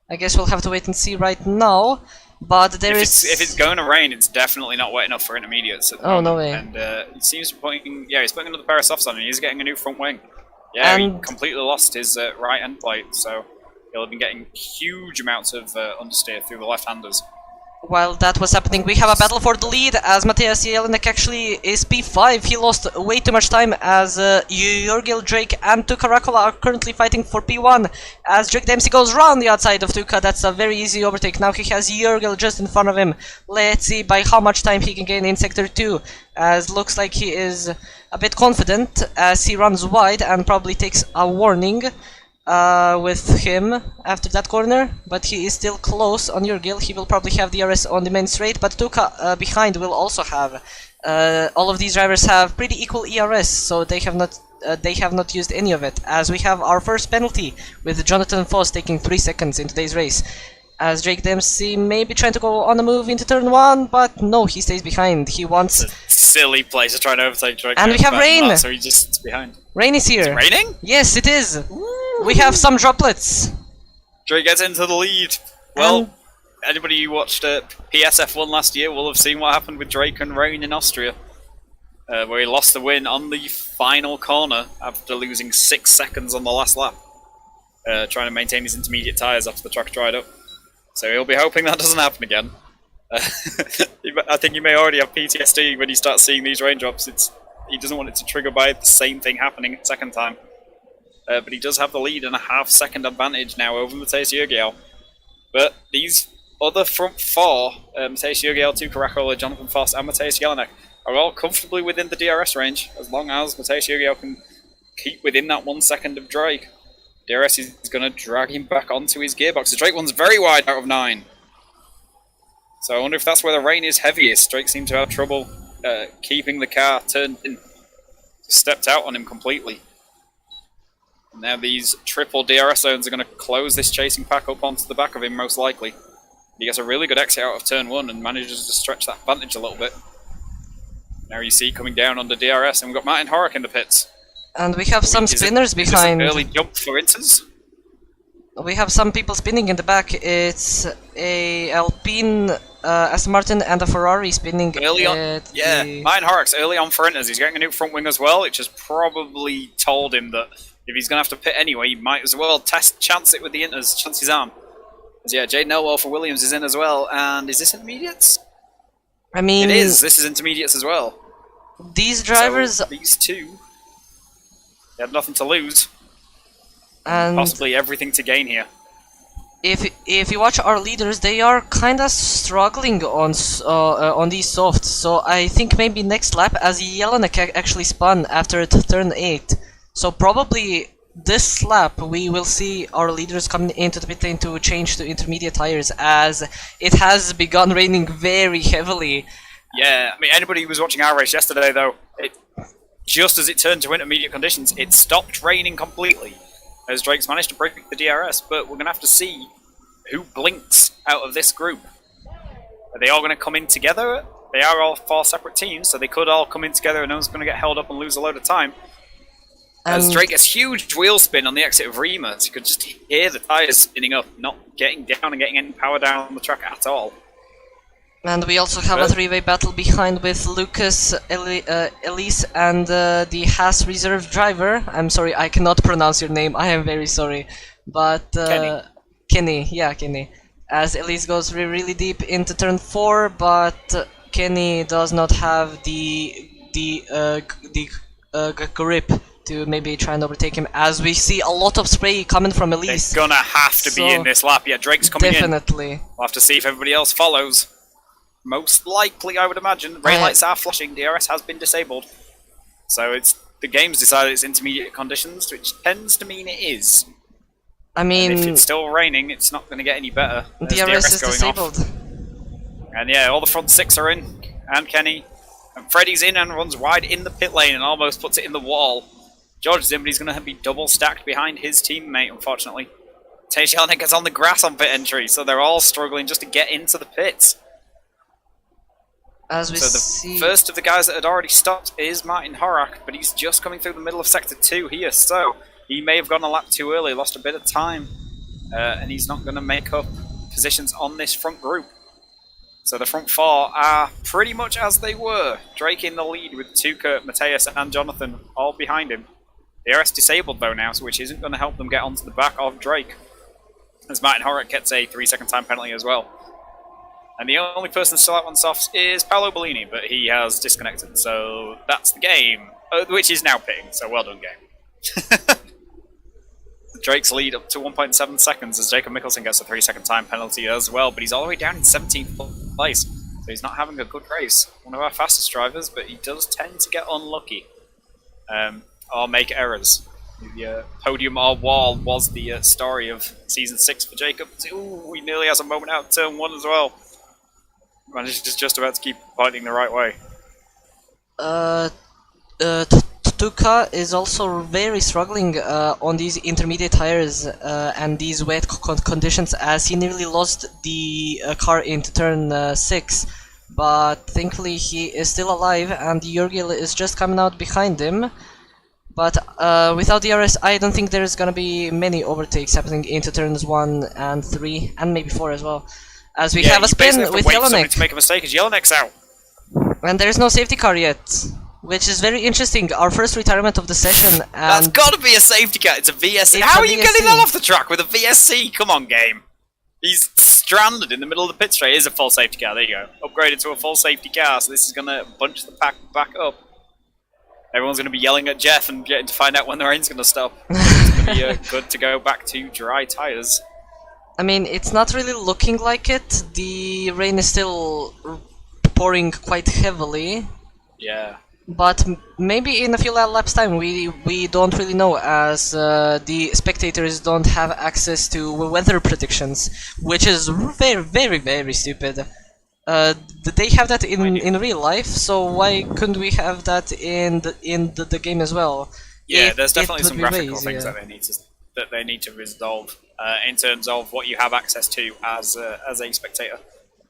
I guess we'll have to wait and see right now. But there is... If it's going to rain, it's definitely not wet enough for intermediates at the moment. No way. And he seems to be putting... Yeah, he's putting another pair of softs on, and he's getting a new front wing. Yeah, he completely lost his right end plate, so he'll have been getting huge amounts of understeer through the left-handers. While that was happening, we have a battle for the lead as Matthias Jelinek actually is P5. He lost way too much time as Jurgil, Drake and Tuka Rakola are currently fighting for P1 as Drake Dempsey goes round the outside of Tuka. That's a very easy overtake. Now he has Jurgil just in front of him. Let's see by how much time he can gain in Sector 2, as looks like he is a bit confident as he runs wide and probably takes a warning with him after that corner, but he is still close on Jurgil. He will probably have DRS on the main straight, but Tuka behind will also have. All of these drivers have pretty equal ERS, so they have not used any of it. As we have our first penalty with Jonathan Foss taking 3 seconds in today's race. As Drake Dempsey may be trying to go on a move into turn 1, but no, he stays behind. He wants... It's a silly place to try to overtake Drake. And we have rain! So he just sits behind. Rain is here. It's raining? Yes, it is. We have some droplets. Drake gets into the lead. Well, anybody who watched PS F1 last year will have seen what happened with Drake and rain in Austria, where he lost the win on the final corner after losing 6 seconds on the last lap, trying to maintain his intermediate tyres after the track dried up. So he'll be hoping that doesn't happen again. I think you may already have PTSD when you start seeing these raindrops. He doesn't want it to trigger by the same thing happening a second time. But he does have the lead and a half-second advantage now over Mateusz Jurgiel. But these other front 4, Mateusz Jurgiel, Tuka Rakola, Jonathan Foss and Matthias Jelinek, are all comfortably within the DRS range, as long as Mateusz Jurgiel can keep within that 1 second of Drake. DRS is going to drag him back onto his gearbox. The Drake one's very wide out of 9. So I wonder if that's where the rain is heaviest. Drake seemed to have trouble keeping the car turned in. Stepped out on him completely. And now these triple DRS zones are going to close this chasing pack up onto the back of him, most likely. He gets a really good exit out of turn 1 and manages to stretch that advantage a little bit. Now you see coming down under DRS, and we've got Martin Horrock in the pits. And we have some spinners behind. Is this an early jump for Inters? We have some people spinning in the back. It's a Alpine, Aston Martin and a Ferrari spinning early on. Yeah, Martin Horrock's early on for Inters. He's getting a new front wing as well, which has probably told him that if he's going to have to pit anyway, he might as well chance it with the Inters, chance his arm. Yeah, Jade Nelwell for Williams is in as well, and is this intermediates? I mean... It is, this is intermediates as well. These drivers... So these two, they have nothing to lose. And possibly everything to gain here. If you watch our leaders, they are kinda struggling on these softs, so I think maybe next lap, as Jelinek actually spun after turn 8, so probably this lap we will see our leaders coming into the pit lane to change to intermediate tires, as it has begun raining very heavily. Yeah, I mean, anybody who was watching our race yesterday though, just as it turned to intermediate conditions, it stopped raining completely, as Drake's managed to break the DRS, but we're going to have to see who blinks out of this group. Are they all going to come in together? they are all 4 separate teams, so they could all come in together and no one's going to get held up and lose a load of time. As Drake gets huge wheel spin on the exit of Rima, so you could just hear the tyres spinning up, not getting down and getting any power down on the track at all. And we also have a 3-way battle behind with Lucas, Elise, and the Haas reserve driver. I'm sorry, I cannot pronounce your name. I am very sorry, but Kenny, yeah, Kenny. As Elise goes really deep into turn 4, but Kenny does not have the grip to maybe try and overtake him, as we see a lot of spray coming from Elise. They're gonna have to be in this lap. Yeah, Drake's coming in. Definitely. We'll have to see if everybody else follows. Most likely, I would imagine. Rain lights are flashing. DRS has been disabled. So the game's decided it's intermediate conditions, which tends to mean it is. I mean, and if it's still raining, it's not going to get any better. DRS is disabled. And yeah, all the front 6 are in. And Kenny. And Freddy's in and runs wide in the pit lane and almost puts it in the wall. George is in, but he's going to be double stacked behind his teammate, unfortunately. Tej Jelinek gets on the grass on pit entry, so they're all struggling just to get into the pits. As we the first of the guys that had already stopped is Martin Horak, but he's just coming through the middle of Sector 2 here, so he may have gone a lap too early, lost a bit of time, and he's not going to make up positions on this front group. So the front 4 are pretty much as they were. Drake in the lead with Tuka, Mateus and Jonathan all behind him. The DRS disabled though now, which isn't going to help them get onto the back of Drake, as Martin Horak gets a 3-second time penalty as well. And the only person still out on softs is Paolo Bellini, but he has disconnected, so that's the game, which is now pitting, so well done game. Drake's lead up to 1.7 seconds as Jacob Mikkelsen gets a 3-second time penalty as well, but he's all the way down in 17th place, so he's not having a good race. One of our fastest drivers, but he does tend to get unlucky, or make errors. The podium or wall was the story of Season 6 for Jacob. Ooh, he nearly has a moment out of Turn 1 as well. Managed just about to keep pointing the right way. Tuka is also very struggling on these intermediate tires and these wet conditions, as he nearly lost the car into turn 6. But thankfully he is still alive, and Jurgil is just coming out behind him. But without DRS, I don't think there's gonna be many overtakes happening into turns 1 and 3, and maybe 4 as well. As we have a spin with Jelinek. To make a mistake as Jelinek's out. And there's no safety car yet, which is very interesting. Our first retirement of the session. And that's got to be a safety car. It's a VSC. How are you getting that off the track with a VSC? Come on, game. He's stranded in the middle of the pit straight. It is a full safety car. There you go. Upgraded to a full safety car, so this is going to bunch the pack back up. Everyone's going to be yelling at Jeff and getting to find out when the rain's going to stop. It's going to be good to go back to dry tyres. I mean, it's not really looking like it. The rain is still pouring quite heavily. Yeah. But maybe in a few laps time, we don't really know, as the spectators don't have access to weather predictions, which is very, very, very stupid. They have that in real life, so why couldn't we have that in the game as well? Yeah, there's definitely some graphical things that they need to resolve in terms of what you have access to as a spectator.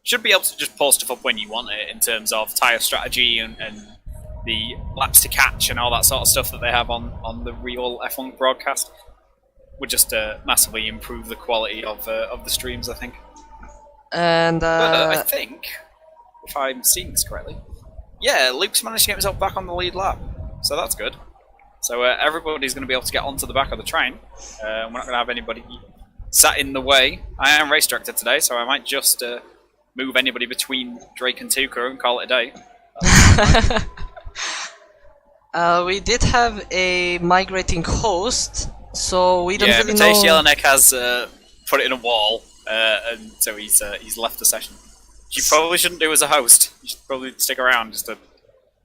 Should be able to just pull stuff up when you want it in terms of tyre strategy and the laps to catch and all that sort of stuff that they have on the real F1 broadcast. Would just massively improve the quality of the streams, I think. And I think, if I'm seeing this correctly, yeah, Luke's managed to get himself back on the lead lap, so that's good. So everybody's going to be able to get onto the back of the train. We're not going to have anybody sat in the way. I am race director today, so I might just move anybody between Drake and Tuka and call it a day. We did have a migrating host, so we don't really know. Yeah, Jelinek has put it in a wall, and so he's left the session. You probably shouldn't do as a host. You should probably stick around just to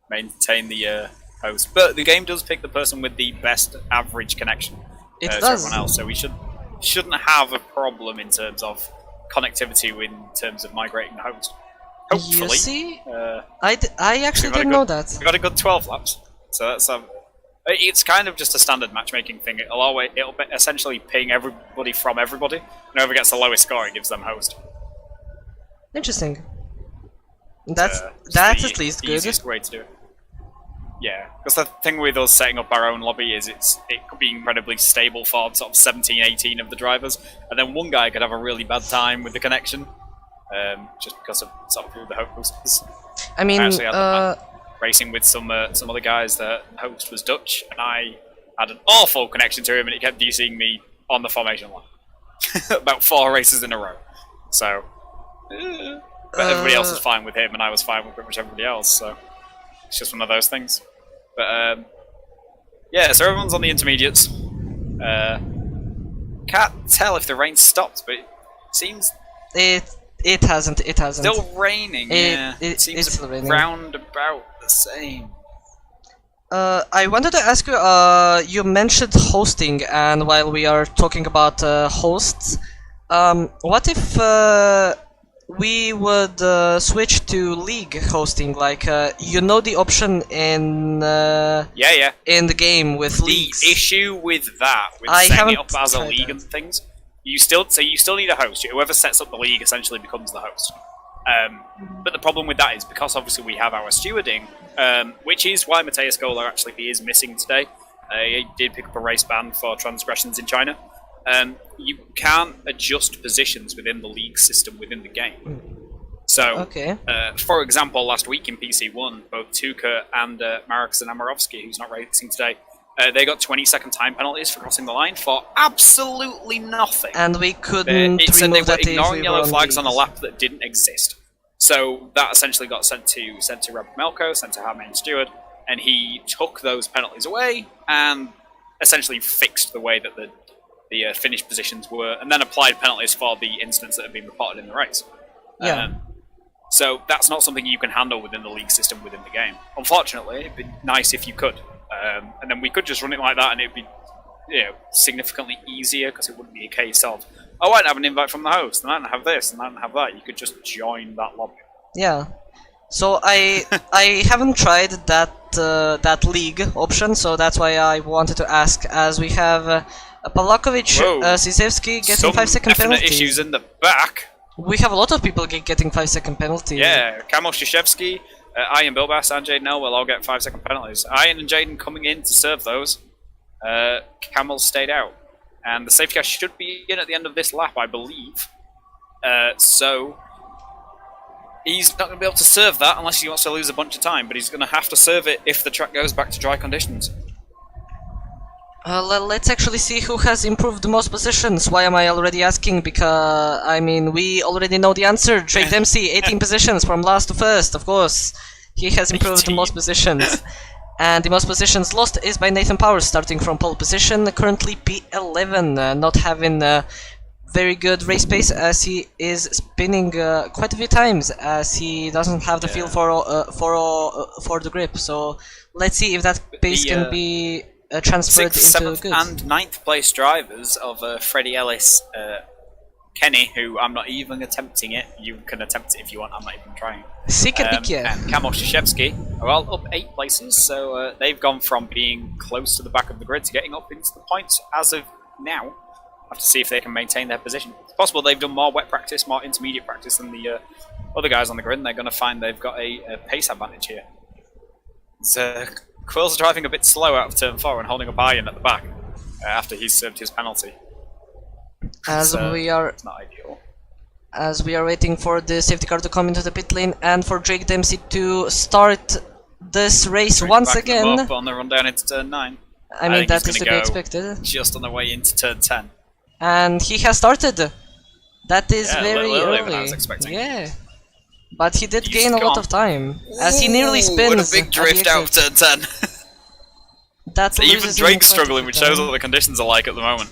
maintain the host. But the game does pick the person with the best average connection to everyone else, so we shouldn't have a problem in terms of connectivity in terms of migrating the host. Hopefully. You see? I actually didn't know that. We got a good 12 laps, so that's it's kind of just a standard matchmaking thing. It'll essentially ping everybody from everybody, and whoever gets the lowest score, it gives them host. Interesting. That's at least good. Easiest way to do it. Yeah, because the thing with us setting up our own lobby is it could be incredibly stable for sort of 17, 18 of the drivers, and then one guy could have a really bad time with the connection, just because of sort of who the host is. I mean, I actually had racing with some other guys. The host was Dutch, and I had an awful connection to him, and he kept DCing me on the formation line about 4 races in a row. So, but everybody else was fine with him, and I was fine with pretty much everybody else. So it's just one of those things. But yeah, so everyone's on the intermediates. Can't tell if the rain stopped, but it seems it hasn't. It hasn't. Still raining. Yeah, it seems it's raining. Round about the same. I wanted to ask you. You mentioned hosting, and while we are talking about hosts, what if we would switch to league hosting? Like, you know, the option in in the game with leagues. The issue with that, with setting it up as a league and things, you still need a host. Whoever sets up the league essentially becomes the host. But the problem with that is because obviously we have our stewarding, which is why Matthias Gola actually is missing today. He did pick up a race ban for transgressions in China. You can't adjust positions within the league system within the game. So, for example, last week in PC1, both Tuka and Marek Zanamorovsky, who's not racing today, they got 20-second time penalties for crossing the line for absolutely nothing. And we couldn't remove that. They were ignoring yellow flags on a lap that didn't exist. So that essentially got sent to Robert Melko, sent to our main steward, and he took those penalties away and essentially fixed the way that the finish positions were, and then applied penalties for the incidents that have been reported in the race. Yeah. So that's not something you can handle within the league system within the game. Unfortunately, it'd be nice if you could. And then we could just run it like that, and it'd be significantly easier, because it wouldn't be a case of, oh, I don't have an invite from the host, and I don't have this, and I don't have that. You could just join that lobby. Yeah. So I haven't tried that league option, so that's why I wanted to ask, as we have Pavlakovic, Zizevsky getting 5-second penalties. Issues in the back. We have a lot of people getting 5-second penalties. Yeah, Kamil Shashevsky, Ian Bilbas, and Jaden L will all get 5-second penalties. Ian and Jaden coming in to serve those. Kamil stayed out. And the safety car should be in at the end of this lap, I believe. So he's not going to be able to serve that unless he wants to lose a bunch of time, but he's going to have to serve it if the track goes back to dry conditions. Let's actually see who has improved the most positions. Why am I already asking? Because, I mean, we already know the answer. Drake Dempsey, 18 positions from last to first, of course. He has improved the most positions. And the most positions lost is by Nathan Powers, starting from pole position, currently P11, not having very good race pace, as he is spinning quite a few times, as he doesn't have the feel for the grip. So let's see if that pace can be transferred 6th, into 7th good. and 9th place drivers of Freddie Ellis, Kenny, who I'm not even attempting it. You can attempt it if you want, I'm not even trying. And Kamil Shashevsky are all up 8 places, so they've gone from being close to the back of the grid to getting up into the points as of now. Have to see if they can maintain their position. It's possible they've done more wet practice, more intermediate practice than the other guys on the grid, and they're going to find they've got a pace advantage here. So, Quill's driving a bit slow out of turn 4 and holding up Iron at the back after he's served his penalty. As we are, it's not ideal. As we are waiting for the safety car to come into the pit lane and for Drake Dempsey to start this race once again. Up on the run down into turn 9. I mean, that is to be expected. Just on the way into turn 10. And he has started. That is very early. I was expecting. Yeah. But he did gain a lot of time, as he nearly spins. What a big drift out of turn 10. So even Drake's struggling, which shows what the conditions are like at the moment.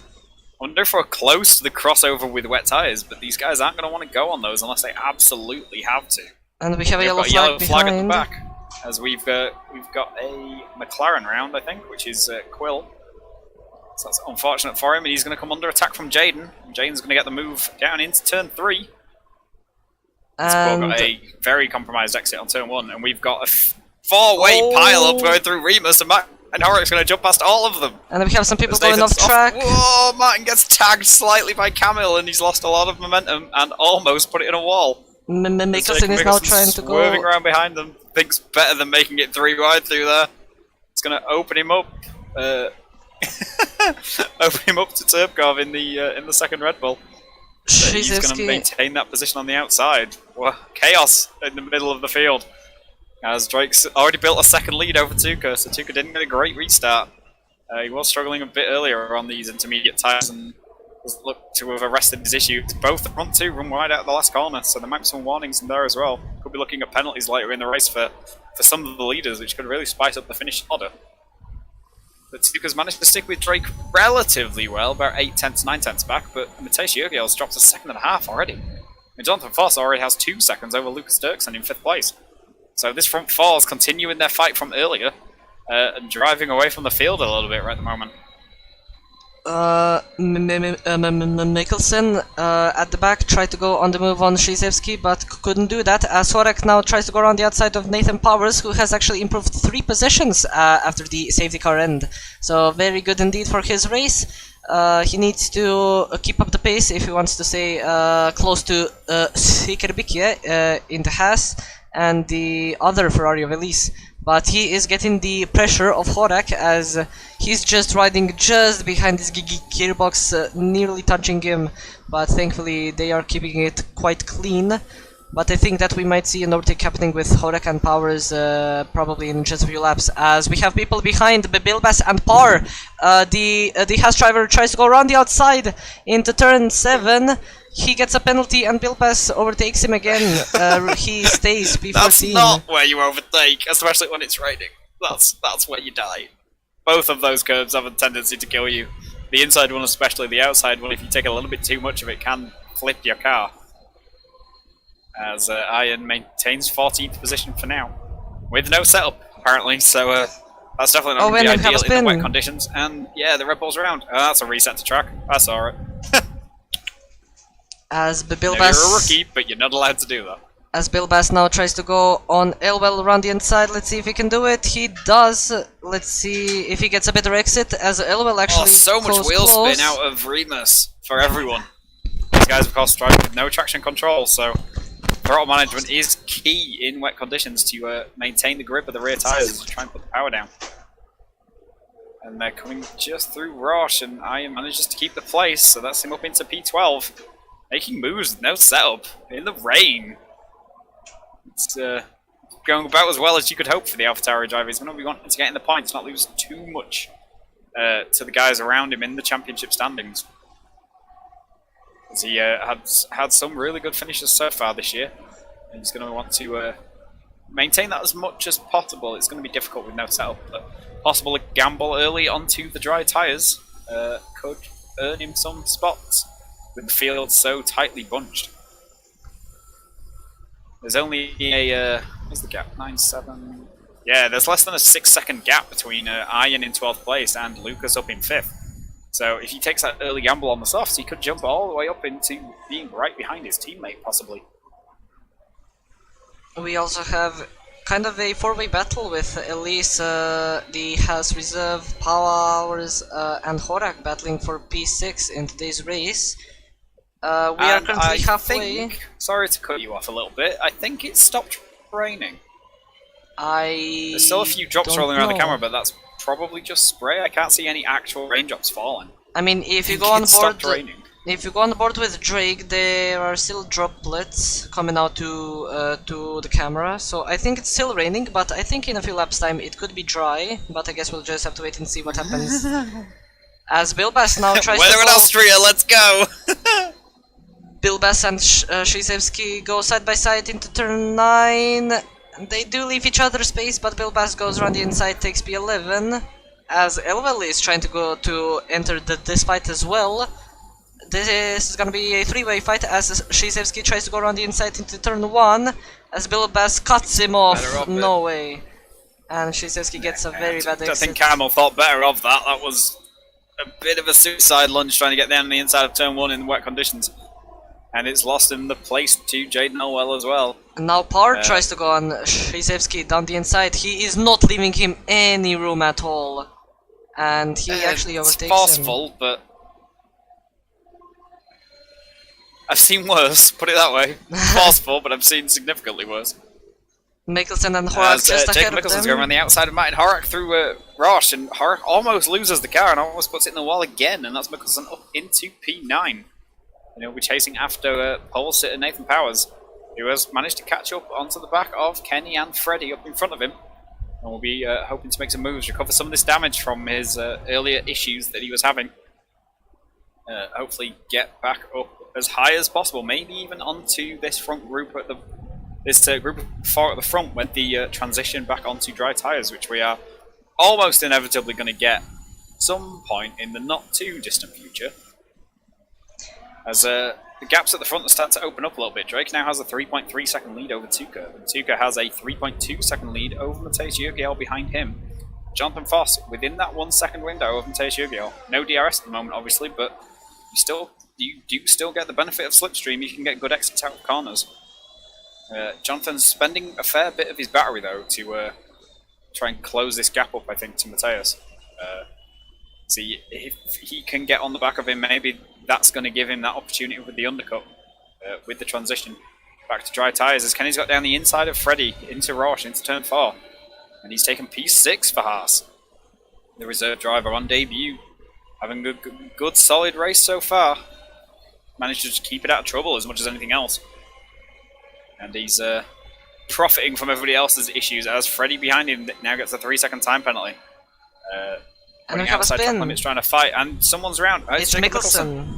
I wonder if we're close to the crossover with wet tyres, but these guys aren't going to want to go on those unless they absolutely have to. And we have a yellow flag at the back, as we've got a McLaren round, I think, which is Quill. So that's unfortunate for him, and he's going to come under attack from Jaden. Jaden's going to get the move down into turn 3. And we've got a very compromised exit on turn 1, and we've got a 4-way pile-up going through Remus, and Matt and Horrocks going to jump past all of them. And we have some people going off track. Whoa, Martin gets tagged slightly by Kamil, and he's lost a lot of momentum and almost put it in a wall. Mikkelsen is now trying to go... swerving around behind them. Thinks better than making it 3 wide through there. It's going to open him up. Open him up to Turbkov in the second Red Bull. So he's going to maintain that position on the outside. Well, chaos in the middle of the field. As Drake's already built a second lead over Tuka, so Tuka didn't get a great restart. He was struggling a bit earlier on these intermediate tyres and looked to have arrested his issues. Both the front 2 run wide out of the last corner, so there might be some warnings in there as well. Could be looking at penalties later in the race for some of the leaders, which could really spice up the finish order. But Tuka's managed to stick with Drake relatively well, about 8/10, 9/10 back, but Matej Jurgiel's dropped a 1.5 already. And Jonathan Foss already has 2 seconds over Lucas Dirksen in 5th place. So this front 4 is continuing their fight from earlier, and driving away from the field a little bit right at the moment. Mikkelsen at the back tried to go on the move on Shizevsky, but couldn't do that, as Horek now tries to go around the outside of Nathan Powers, who has actually improved 3 positions after the safety car end. So very good indeed for his race. He needs to keep up the pace if he wants to stay close to Sikerbikie in the Haas and the other Ferrari of Elise. But he is getting the pressure of Horek as he's just riding just behind this gearbox, nearly touching him. But thankfully they are keeping it quite clean. But I think that we might see an overtake happening with Horek and Powers probably in just a few laps, as we have people behind Bilbas and Parr. The Haas driver tries to go around the outside into turn 7. He gets a penalty and Bilbas overtakes him again. He stays P14. That's not where you overtake, especially when it's raining. That's where you die. Both of those curves have a tendency to kill you. The inside one, especially the outside one, if you take a little bit too much of it, can flip your car. As Iron maintains 14th position for now, with no setup apparently, so that's definitely not going to be ideal in the wet conditions. And yeah, the Red Bull's around. That's a reset to track. I saw it. As Bilbas, you're a rookie, but you're not allowed to do that. As Bilbas now tries to go on Elwell around the inside, let's see if he can do it. He does. Let's see if he gets a better exit, as Elwell actually so much wheel spin out of Remus for everyone. These guys, of course, drive with no traction control, so throttle management is key in wet conditions to maintain the grip of the rear tyres, to try and put the power down. And they're coming just through Roche, and Iron manages to keep the place, so that's him up into P12. Making moves with no setup in the rain. It's going about as well as you could hope for the AlphaTauri driver. He's going to be wanting to get in the points, not lose too much to the guys around him in the championship standings. As he had some really good finishes so far this year. And he's going to want to maintain that as much as possible. It's going to be difficult with no setup, but possible a gamble early onto the dry tyres could earn him some spots, with the field so tightly bunched. There's only a, what's the gap, 9-7? Yeah, there's less than a 6-second gap between Iron in 12th place and Lucas up in 5th. So if he takes that early gamble on the softs, he could jump all the way up into being right behind his teammate, possibly. We also have kind of a 4-way battle with Elise, the Haas Reserve, Powers, and Horek battling for P6 in today's race. We are currently halfway. Sorry to cut you off a little bit. I think it stopped raining. There's still a few drops rolling around the camera, but that's probably just spray. I can't see any actual raindrops falling. I mean, if you go on board, with Drake, there are still droplets coming out to the camera. So I think it's still raining, but I think in a few laps time it could be dry. But I guess we'll just have to wait and see what happens. As Bilbas now tries Weather to in Austria, let's go! Bilbas and Shizevsky go side by side into turn 9. They do leave each other space, but Bilbas goes around the inside, takes P11. As Elwell is trying to go to enter this fight as well. This is gonna be a 3-way fight as Shizevsky tries to go around the inside into turn 1. As Bilbas cuts him off. No way. And Shizevsky gets a very bad exit. I think Camel thought better of that. That was a bit of a suicide lunge trying to get down on the inside of turn 1 in wet conditions. And it's lost him the place to Jaden Elwell as well. And now Parr tries to go on Shizevsky down the inside. He is not leaving him any room at all. And he actually overtakes him. It's forceful, but I've seen worse, put it that way. Forceful, but I've seen significantly worse. Mikkelsen and Horak just ahead of Mikkelsen's them. going around the outside of Matt and Horak through Roche, and Horak almost loses the car and almost puts it in the wall again, and that's Mikkelsen up into P9. And he'll be chasing after pole sitter Nathan Powers, who has managed to catch up onto the back of Kenny and Freddie up in front of him. And will be hoping to make some moves, recover some of this damage from his earlier issues that he was having. Hopefully get back up as high as possible, maybe even onto this front group at this group of 4 at the front with the transition back onto dry tyres, which we are almost inevitably going to get some point in the not too distant future. As the gaps at the front are starting to open up a little bit. Drake now has a 3.3 second lead over Tuka, and Tuka has a 3.2 second lead over Matej Jurgiel behind him. Jonathan Foss within that 1 second window of Matej Jurgiel. No DRS at the moment, obviously, but you do still get the benefit of slipstream. You can get good exits out of corners. Jonathan's spending a fair bit of his battery, though, to try and close this gap up, I think, to Mateus. See, if he can get on the back of him, maybe that's going to give him that opportunity with the undercut, with the transition. Back to dry tyres, as Kenny's got down the inside of Freddie, into Roche, into turn 4. And he's taken P6 for Haas. The reserve driver on debut, having a good solid race so far. Managed to just keep it out of trouble as much as anything else. And he's profiting from everybody else's issues, as Freddie behind him now gets a 3-second time penalty. And we have a spin. Limit's trying to fight, and someone's around. It's Mikkelsen.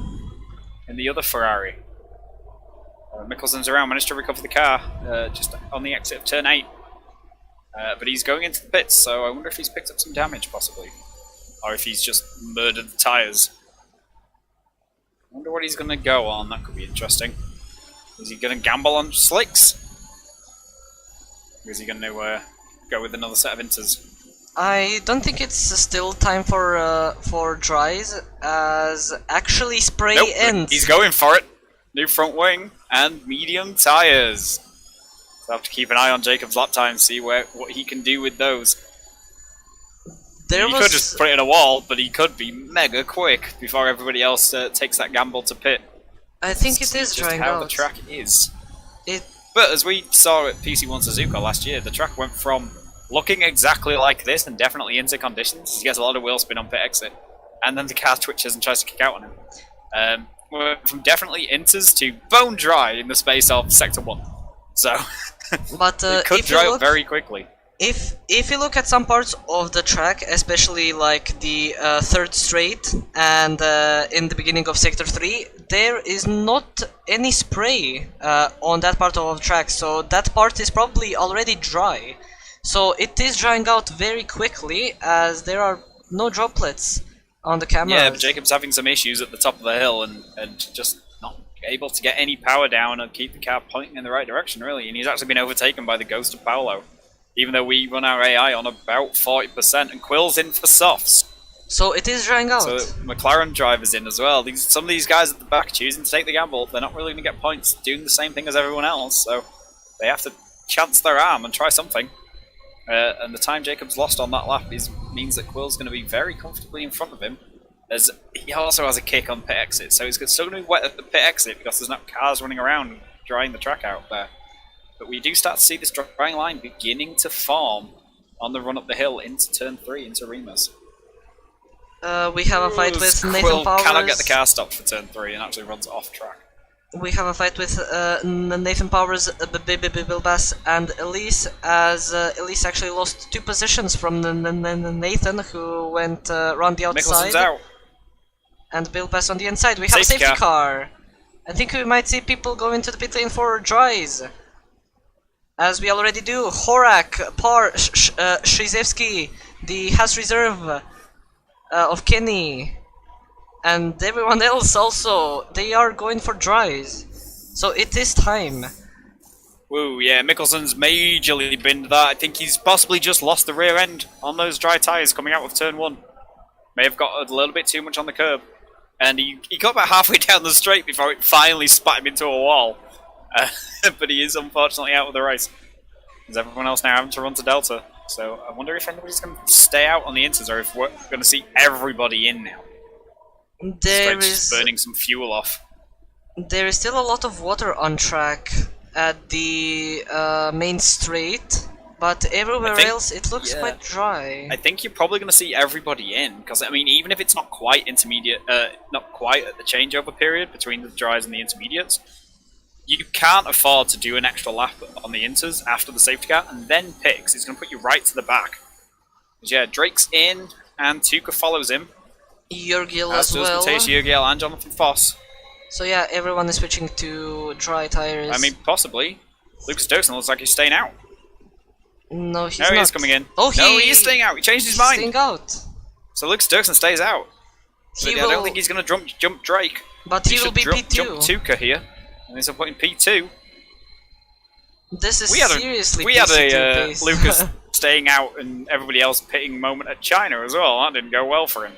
In the other Ferrari. Mikkelsen's around, managed to recover the car just on the exit of turn 8. But he's going into the pits, so I wonder if he's picked up some damage, possibly. Or if he's just murdered the tyres. I wonder what he's going to go on. That could be interesting. Is he going to gamble on slicks? Or is he going to go with another set of inters? I don't think it's still time for dries, as actually spray ends. He's going for it. New front wing and medium tyres. So I have to keep an eye on Jacob's lap time, see what he can do with those. He could just put it in a wall, but he could be mega quick before everybody else takes that gamble to pit. I think it is drying out. Just how the track is. But as we saw at PC1 Suzuka last year, the track went from looking exactly like this and definitely into conditions. He gets a lot of wheel spin on pit exit, and then the car twitches and tries to kick out on him. Went from definitely inters to bone dry in the space of sector 1. So, but it could dry up very quickly. If you look at some parts of the track, especially like the third straight and in the beginning of sector 3, there is not any spray on that part of the track, so that part is probably already dry. So it is drying out very quickly, as there are no droplets on the camera. Yeah, but Jacob's having some issues at the top of the hill and just not able to get any power down and keep the car pointing in the right direction, really. And he's actually been overtaken by the ghost of Paolo, even though we run our AI on about 40%, and Quill's in for softs. So it is drying out. So McLaren driver's in as well. Some of these guys at the back choosing to take the gamble, they're not really going to get points doing the same thing as everyone else, so they have to chance their arm and try something. And the time Jacob's lost on that lap means that Quill's going to be very comfortably in front of him, as he also has a kick on pit exit, so he's still going to be wet at the pit exit because there's no cars running around drying the track out there. But we do start to see this drying line beginning to form on the run up the hill into turn 3, into Remus. We have a fight with Nathan Quill Powers. Cannot get the car stopped for turn 3 and actually runs off track. We have a fight with Nathan Powers, Bilbas, and Elise, as Elise actually lost 2 positions from Nathan, who went around the outside. Mickelson's out. And Bilbas on the inside. We have a safety car. I think we might see people go into the pit lane for dries. As we already do. Horak, Par, Shizevsky, the Haas reserve of Kenny, and everyone else also, they are going for dries. So it is time. Woo, yeah, Mickelson's majorly binned that. I think he's possibly just lost the rear end on those dry tyres coming out of turn 1. May have got a little bit too much on the curb. And he got about halfway down the straight before it finally spat him into a wall. But he is unfortunately out of the race. There's everyone else now having to run to Delta. So I wonder if anybody's going to stay out on the inters, or if we're going to see everybody in now. There is just burning some fuel off. There is still a lot of water on track at the main straight, but everywhere else it looks quite dry. I think you're probably going to see everybody in, because I mean, even if it's not quite intermediate, not quite at the changeover period between the dries and the intermediates, you can't afford to do an extra lap on the inters after the safety car and then pits. It's going to put you right to the back. Yeah, Drake's in, and Tuka follows him. Jurgil as well. Mateusz Jurgil and Jonathan Foss. So yeah, everyone is switching to dry tires. I mean, possibly. Lucas Dawson looks like he's staying out. No, he's not. No, he is coming in. Oh, no, he is staying out. He changed his mind. Staying out. So Lucas Dawson stays out. I don't think he's going to jump Drake. But he will be P2. Jump Tuka here. And he's putting P2. This is seriously We had a Lucas staying out and everybody else pitting moment at China as well. That didn't go well for him.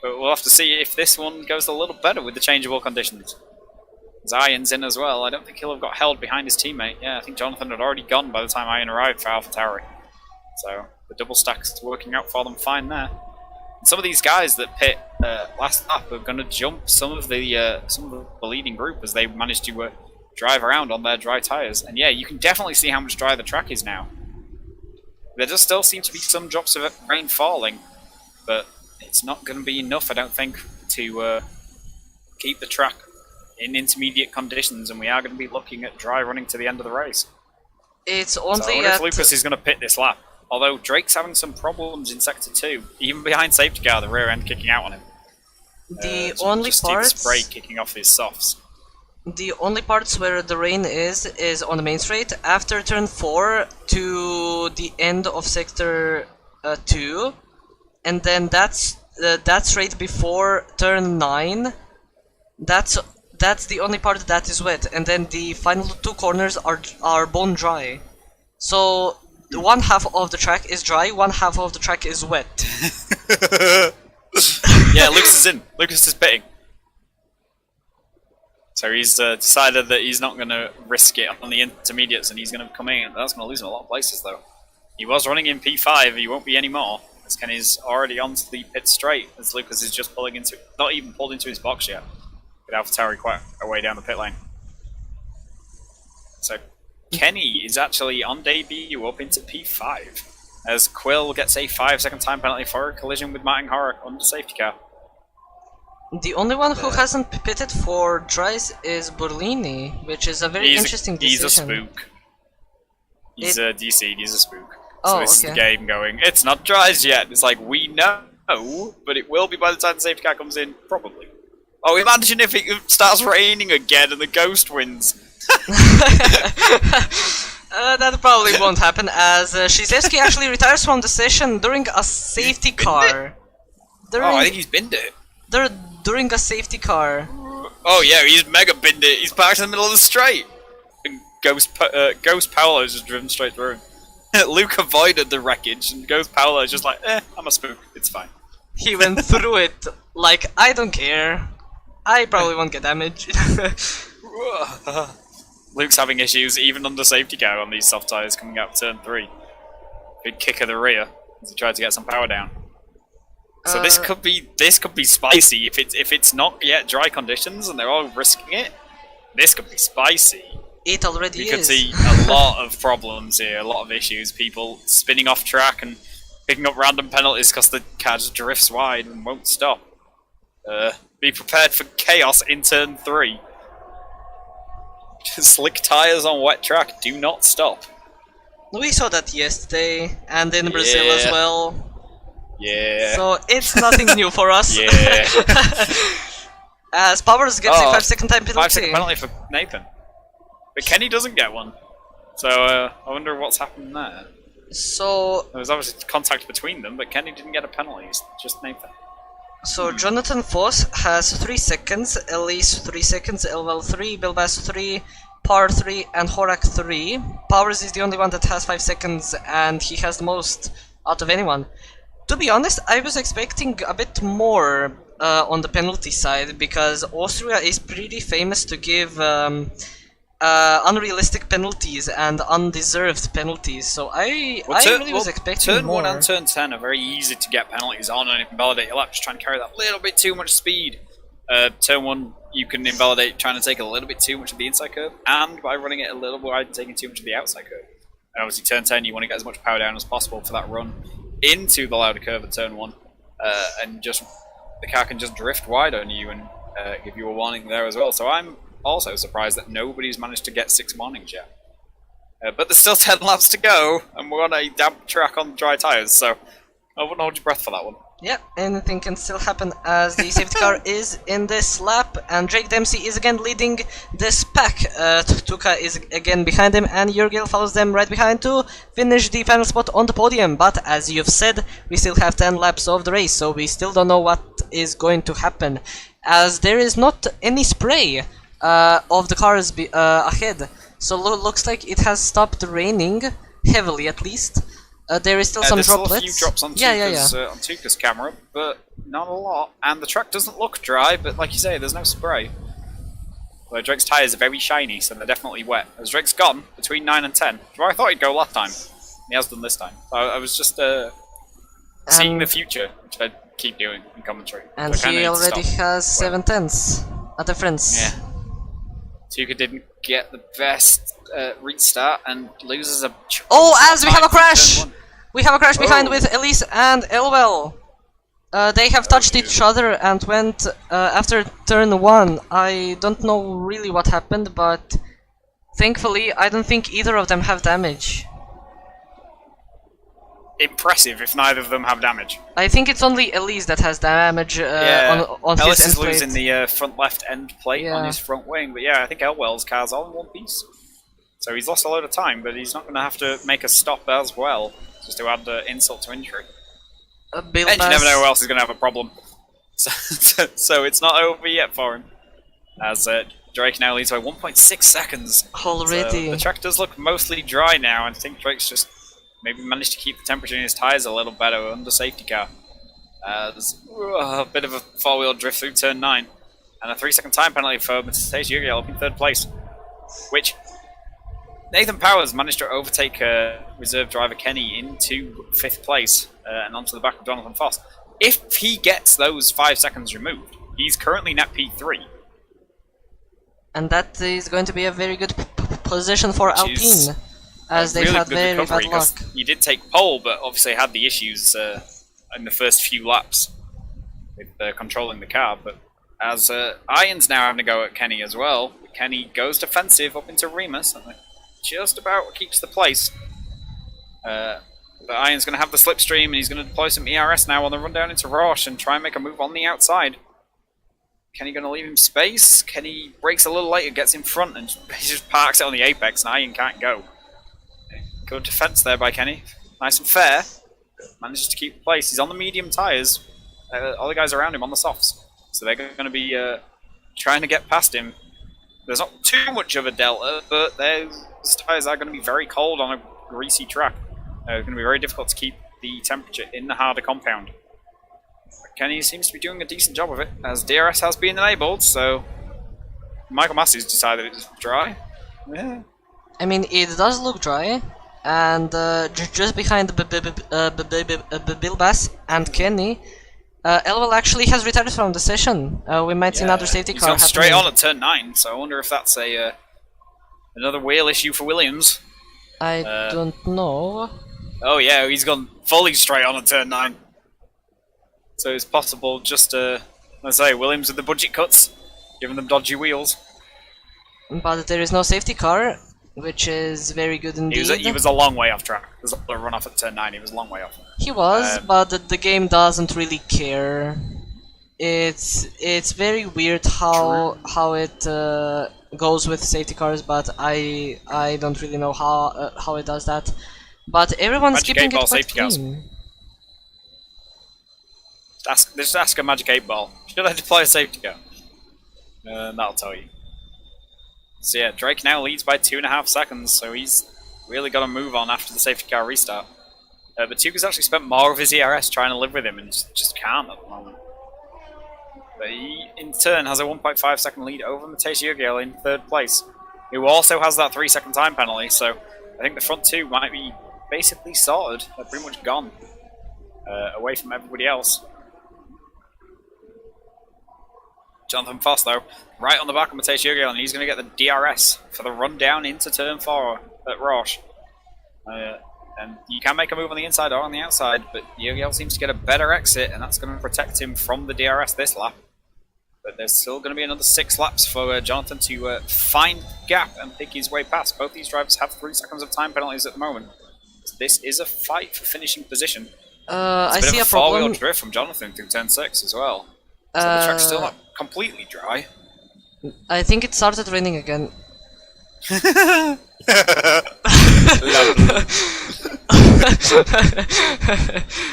But we'll have to see if this one goes a little better with the changeable conditions. Zion's in as well. I don't think he'll have got held behind his teammate. Yeah, I think Jonathan had already gone by the time Ian arrived for AlphaTauri. So the double stack's working out for them fine there. And some of these guys that pit last lap are going to jump some of the leading group as they manage to drive around on their dry tyres. And yeah, you can definitely see how much drier the track is now. There does still seem to be some drops of rain falling, but it's not going to be enough, I don't think, to keep the track in intermediate conditions, and we are going to be looking at dry running to the end of the race. It's only so I wonder if Lucas is going to pit this lap. Although Drake's having some problems in Sector 2, even behind safety car, the rear end kicking out on him. The only parts... the spray kicking off his softs. The only parts where the rain is on the main straight, after turn 4 to the end of Sector 2, and then that's straight before turn 9. That's the only part that is wet, and then the final 2 corners are bone dry. So one half of the track is dry, one half of the track is wet. Yeah, Lucas is in. Lucas is pitting. So he's decided that he's not going to risk it on the intermediates, and he's going to come in. That's going to lose him a lot of places, though. He was running in P5, he won't be anymore. As Kenny's already onto the pit straight, as Lucas is just pulling into, not even pulled into his box yet. With AlphaTauri quite a way down the pit lane. So Kenny is actually on debut up into P5, as Quill gets a 5-second time penalty for a collision with Martin Horrock under safety car. The only one who hasn't pitted for dries is Burlini, which is a very interesting decision. He's a spook. He's a DC'd, he's a spook. Oh, so this is the game going, it's not dries yet. It's like, we know, but it will be by the time the safety car comes in, probably. Oh, imagine if it starts raining again and the Ghost wins. That probably won't happen, as Shizeski actually retires from the session during a safety car. I think he's binned it. During a safety car. Oh yeah, he's mega binned it. He's parked in the middle of the straight. And Ghost Paolo's just driven straight through him. Luke avoided the wreckage, and Ghost Paolo's just like, I'm a spook, it's fine. He went through it like, I don't care. I probably won't get damaged. Luke's having issues even under safety car on these soft tyres coming out of turn 3. Big kick of the rear as he tried to get some power down. So this could be spicy if it's not yet dry conditions and they're all risking it. This could be spicy. It already is. You could see a lot of problems here, a lot of issues. People spinning off track and picking up random penalties because the car just drifts wide and won't stop. Be prepared for chaos in turn 3. Slick tyres on wet track, do not stop. We saw that yesterday, and in Brazil as well. Yeah. So it's nothing new for us. Yeah. As Powers gets a 5-second time penalty. 5-second penalty for Nathan. But Kenny doesn't get one. So I wonder what's happened there. So there was obviously contact between them, but Kenny didn't get a penalty, it's just Nathan. So Jonathan Foss has 3 seconds, Elise 3 seconds, Elwell 3, Bilbas 3, Par 3, and Horak 3. Powers is the only one that has 5 seconds, and he has the most out of anyone. To be honest, I was expecting a bit more on the penalty side, because Austria is pretty famous to give unrealistic penalties and undeserved penalties, so I really was expecting turn more. Turn 1 and turn 10 are very easy to get penalties on and invalidate your lap, just trying to carry that little bit too much speed. Turn 1, you can invalidate trying to take a little bit too much of the inside curve, and by running it a little wide and taking too much of the outside curve. And obviously turn 10, you want to get as much power down as possible for that run into the louder curve at turn 1, and just the car can just drift wide on you and give you a warning there as well. So I'm also surprised that nobody's managed to get 6 warnings yet. But there's still 10 laps to go, and we're on a damp track on dry tyres, so I wouldn't hold your breath for that one. Yeah, anything can still happen as the safety car is in this lap, and Drake Dempsey is again leading this pack. Tuka is again behind him, and Jurgil follows them right behind to finish the final spot on the podium. But as you've said, we still have 10 laps of the race, so we still don't know what is going to happen, as there is not any spray of the cars ahead. So looks like it has stopped raining, heavily at least. There is still some droplets. There's a few drops on Tuka's camera, but not a lot. And the track doesn't look dry, but like you say, there's no spray. Well, Drake's tyres are very shiny, so they're definitely wet. As Drake's gone between 9 and 10, where I thought he'd go last time. He has done this time. I was just seeing the future, which I keep doing in commentary. And he already has 7 tenths a difference. Yeah. Tuka didn't get the best restart and loses a... Oh, as we have a crash! We have a crash behind with Elise and Elwell. They have touched each other and went after turn 1. I don't know really what happened, but thankfully I don't think either of them have damage. Impressive if neither of them have damage. I think it's only Elise that has damage on his end plate. Ellis is losing the front left end plate on his front wing, but yeah, I think Elwell's car's all in one piece. So he's lost a load of time, but he's not going to have to make a stop as well, just to add insult to injury. And you never know who else is going to have a problem. So it's not over yet for him. As Drake now leads by 1.6 seconds. Already. So the track does look mostly dry now, and I think Drake's just maybe managed to keep the temperature in his tyres a little better under safety car. There's a bit of a 4-wheel drift through turn 9. And a 3-second time penalty for Matej Jurgel up in 3rd place. Which Nathan Powers managed to overtake reserve driver Kenny into 5th place and onto the back of Jonathan Foss. If he gets those 5 seconds removed, he's currently net P3. And that is going to be a very good position for Alpine, as they've had very bad luck. You did take pole, but obviously had the issues in the first few laps with controlling the car. But as Iron's now having to go at Kenny as well, Kenny goes defensive up into Remus, and just about keeps the place. But Iron's going to have the slipstream, and he's going to deploy some ERS now on the run down into Roche and try and make a move on the outside. Kenny going to leave him space. Kenny brakes a little later, gets in front, and he just parks it on the apex, and Iron can't go. Good defense there by Kenny. Nice and fair. Manages to keep the place. He's on the medium tyres. All the guys around him on the softs. So they're going to be trying to get past him. There's not too much of a delta, but those tyres are going to be very cold on a greasy track. It's going to be very difficult to keep the temperature in the harder compound. But Kenny seems to be doing a decent job of it, as DRS has been enabled, so Michael Massey's decided it's dry. Yeah. I mean, it does look dry. And just behind Bilbas and Kenny, Elwell actually has retired from the session. We might see another safety car happening. He's gone straight on at turn 9, so I wonder if that's another wheel issue for Williams. I don't know. Oh yeah, he's gone fully straight on at turn 9. So it's possible just let's say, Williams with the budget cuts, giving them dodgy wheels. But there is no safety car, which is very good indeed. He was a long way off track. There's a run off at turn 9, he was a long way off. He was, but the game doesn't really care. It's very weird how it goes with safety cars, but I don't really know how it does that. But everyone's keeping it quite clean. Just ask a Magic 8 Ball. Should I deploy a safety car? That'll tell you. So yeah, Drake now leads by 2.5 seconds, so he's really got to move on after the safety car restart. But Tuka's actually spent more of his ERS trying to live with him and just can't at the moment. But he, in turn, has a 1.5 second lead over Matej Jurgel in 3rd place, who also has that 3-second time penalty, so I think the front two might be basically sorted. They're pretty much gone, away from everybody else. Jonathan Foss, though, right on the back of Matej Jurgiel, and he's going to get the DRS for the run down into turn 4 at Roche. And you can make a move on the inside or on the outside, but Jurgiel seems to get a better exit, and that's going to protect him from the DRS this lap. But there's still going to be another 6 laps for Jonathan to find gap and pick his way past. Both these drivers have 3 seconds of time penalties at the moment. So this is a fight for finishing position. I see a problem. Four-wheel drift from Jonathan through turn 6 as well. So the track's still not completely dry. I think it started raining again.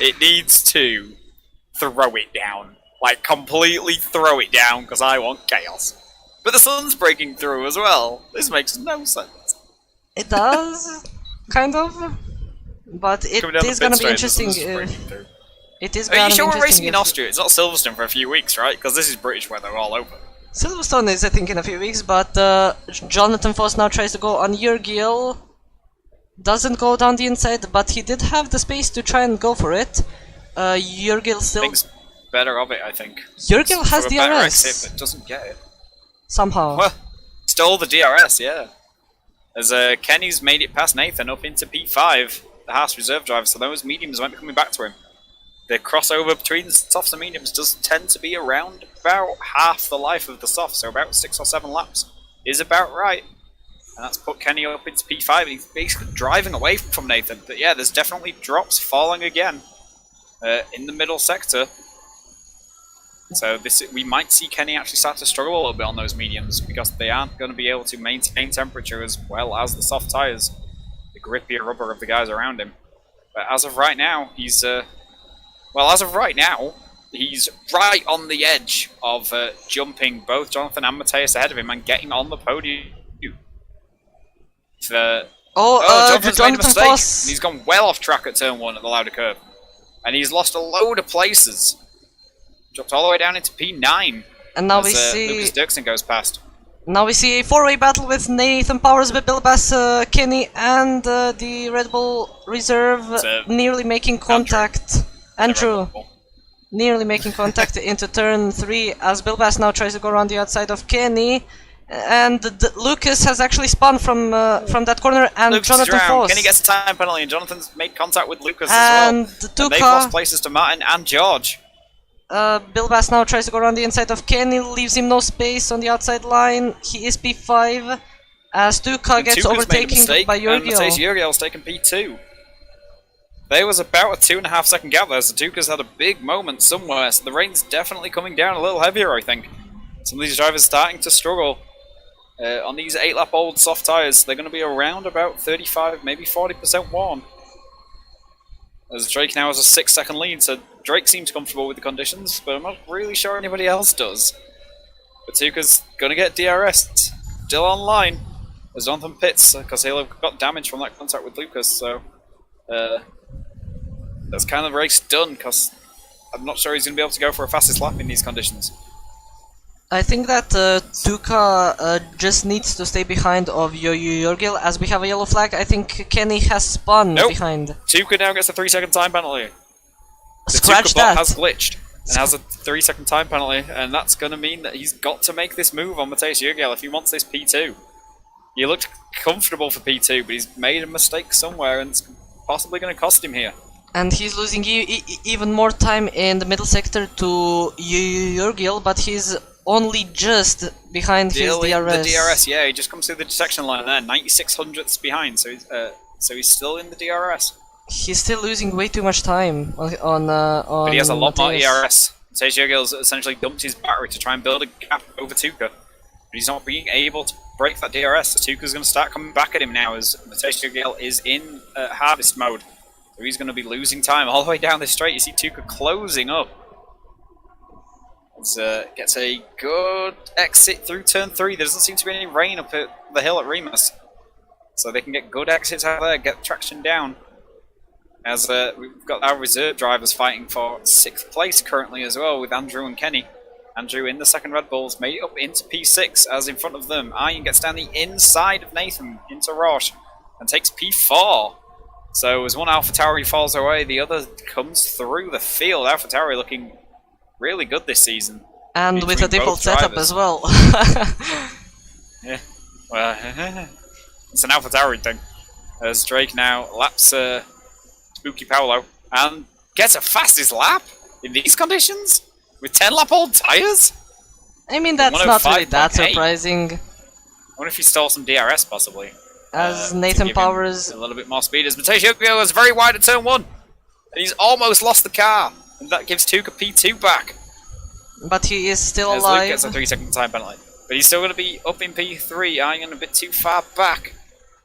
It needs to throw it down. Like, completely throw it down, because I want chaos. But the sun's breaking through as well. This makes no sense. It does, kind of. But it is gonna be interesting. It is. Are you sure we're racing in Austria? It's not Silverstone for a few weeks, right? Because this is British weather all over. Silverstone is, I think, in a few weeks, but Jonathan Foss now tries to go on Jurgiel. Doesn't go down the inside, but he did have the space to try and go for it. Jurgiel still thinks better of it, I think. Jurgiel has DRS, exit, but doesn't get it somehow. Well, stole the DRS, yeah. As Kenny's made it past Nathan up into P5, the Haas reserve driver, so those mediums might be coming back to him. The crossover between the softs and mediums does tend to be around about half the life of the softs, so about 6 or 7 laps is about right. And that's put Kenny up into P5, and he's basically driving away from Nathan. But yeah, there's definitely drops falling again in the middle sector. So we might see Kenny actually start to struggle a little bit on those mediums, because they aren't going to be able to maintain temperature as well as the soft tyres, the grippier rubber of the guys around him. But as of right now, he's right on the edge of jumping both Jonathan and Matthias ahead of him and getting on the podium. Jonathan's made a mistake, and he's gone well off track at turn 1 at the Lauda curve. And he's lost a load of places. Dropped all the way down into P9. And now we see Lucas Dirksen goes past. Now we see a 4-way battle with Nathan Powers, Bilbas, Kenny, and the Red Bull reserve nearly making contact. Andrew nearly making contact into turn 3 as Bilbas now tries to go around the outside of Kenny. And Lucas has actually spun from that corner, and Lucas Jonathan Foss. Kenny gets a time penalty, and Jonathan's made contact with Lucas as well. And they've lost places to Martin and George. Bilbas now tries to go around the inside of Kenny, leaves him no space on the outside line. He is P5 as Tuka gets overtaken by Jurgiel. And Matej Jurgiel's taken P2. There was about a 2.5 second gap there, so Tuka's had a big moment somewhere, so the rain's definitely coming down a little heavier, I think. Some of these drivers starting to struggle. On these 8-lap-old soft tyres, they're going to be around about 35, maybe 40% worn. As Drake now has a 6-second lead, so Drake seems comfortable with the conditions, but I'm not really sure anybody else does. But Tuka's going to get DRS'd, still online, as Jonathan pits, because he'll have got damage from that contact with Lucas, so that's kind of the race done, because I'm not sure he's going to be able to go for a fastest lap in these conditions. I think that Tuka just needs to stay behind of Jurgiel as we have a yellow flag. I think Kenny has spun behind. Tuka now gets a 3-second time penalty. The Scratch Tuka bot has glitched and has a 3-second time penalty, and that's going to mean that he's got to make this move on Matej Jurgiel if he wants this P2. He looked comfortable for P2, but he's made a mistake somewhere, and it's possibly going to cost him here. And he's losing even more time in the middle sector to Jurgiel, but he's only just behind his DRS. The DRS, yeah, he just comes through the section line there, 96 hundredths behind, so he's still in the DRS. He's still losing way too much time on but he has a lot more DRS. Matej Jurgiel's essentially dumped his battery to try and build a gap over Tuka, but he's not being able to break that DRS, so Tuka's going to start coming back at him now as Matej Jurgiel is in harvest mode. So he's going to be losing time all the way down this straight. You see Tuka closing up. Gets a good exit through turn 3. There doesn't seem to be any rain up at the hill at Remus, so they can get good exits out there, get traction down. As we've got our reserve drivers fighting for 6th place currently as well, with Andrew and Kenny. Andrew in the second Red Bulls made it up into P6, as in front of them Ian gets down the inside of Nathan into Roche and takes P4. So as one AlphaTauri falls away, the other comes through the field. AlphaTauri looking really good this season. And with a default setup as well. Yeah, well, it's an AlphaTauri thing. As Drake now laps Spooky Paolo and gets a fastest lap in these conditions with 10-lap-old tyres. I mean, that's not really that surprising. I wonder if he stole some DRS possibly. As Nathan Powers a little bit more speed. As Matej Jurgiel is very wide at turn 1, and he's almost lost the car, and that gives Tuka P2 back. But he is still as alive. Luke gets a 3-second time penalty. But he's still going to be up in P3, eyeing a bit too far back.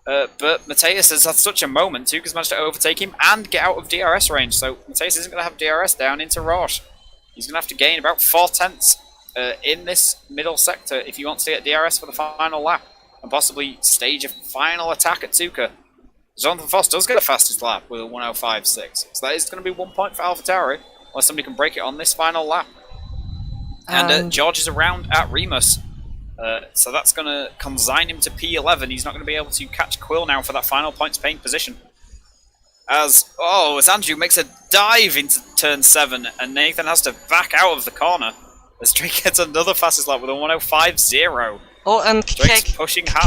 But Mateus has had such a moment. Tuka's managed to overtake him and get out of DRS range. So Mateus isn't going to have DRS down into Roche. He's going to have to gain about 4 tenths in this middle sector if he wants to get DRS for the final lap. And possibly stage a final attack at Tuka. Jonathan Foss does get a fastest lap with a 1:05.6. So that is going to be 1 point for AlphaTauri, unless somebody can break it on this final lap. And George is around at Remus. So that's going to consign him to P11. He's not going to be able to catch Quill now for that final points paying position. As Andrew makes a dive into turn 7, and Nathan has to back out of the corner. As Drake gets another fastest lap with a 1:05.0. Oh, and Drake's pushing hard.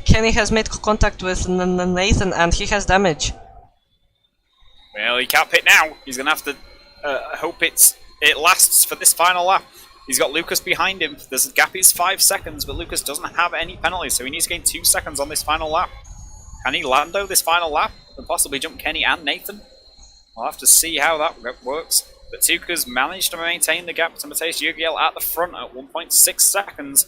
Kenny has made contact with Nathan, and he has damage. Well, he can't pit now. He's going to have to hope it lasts for this final lap. He's got Lucas behind him. The gap is 5 seconds, but Lucas doesn't have any penalties, so he needs to gain 2 seconds on this final lap. Can he Lando this final lap and possibly jump Kenny and Nathan? We'll have to see how that works. But Tuka's managed to maintain the gap to Matej Jurgiel at the front at 1.6 seconds.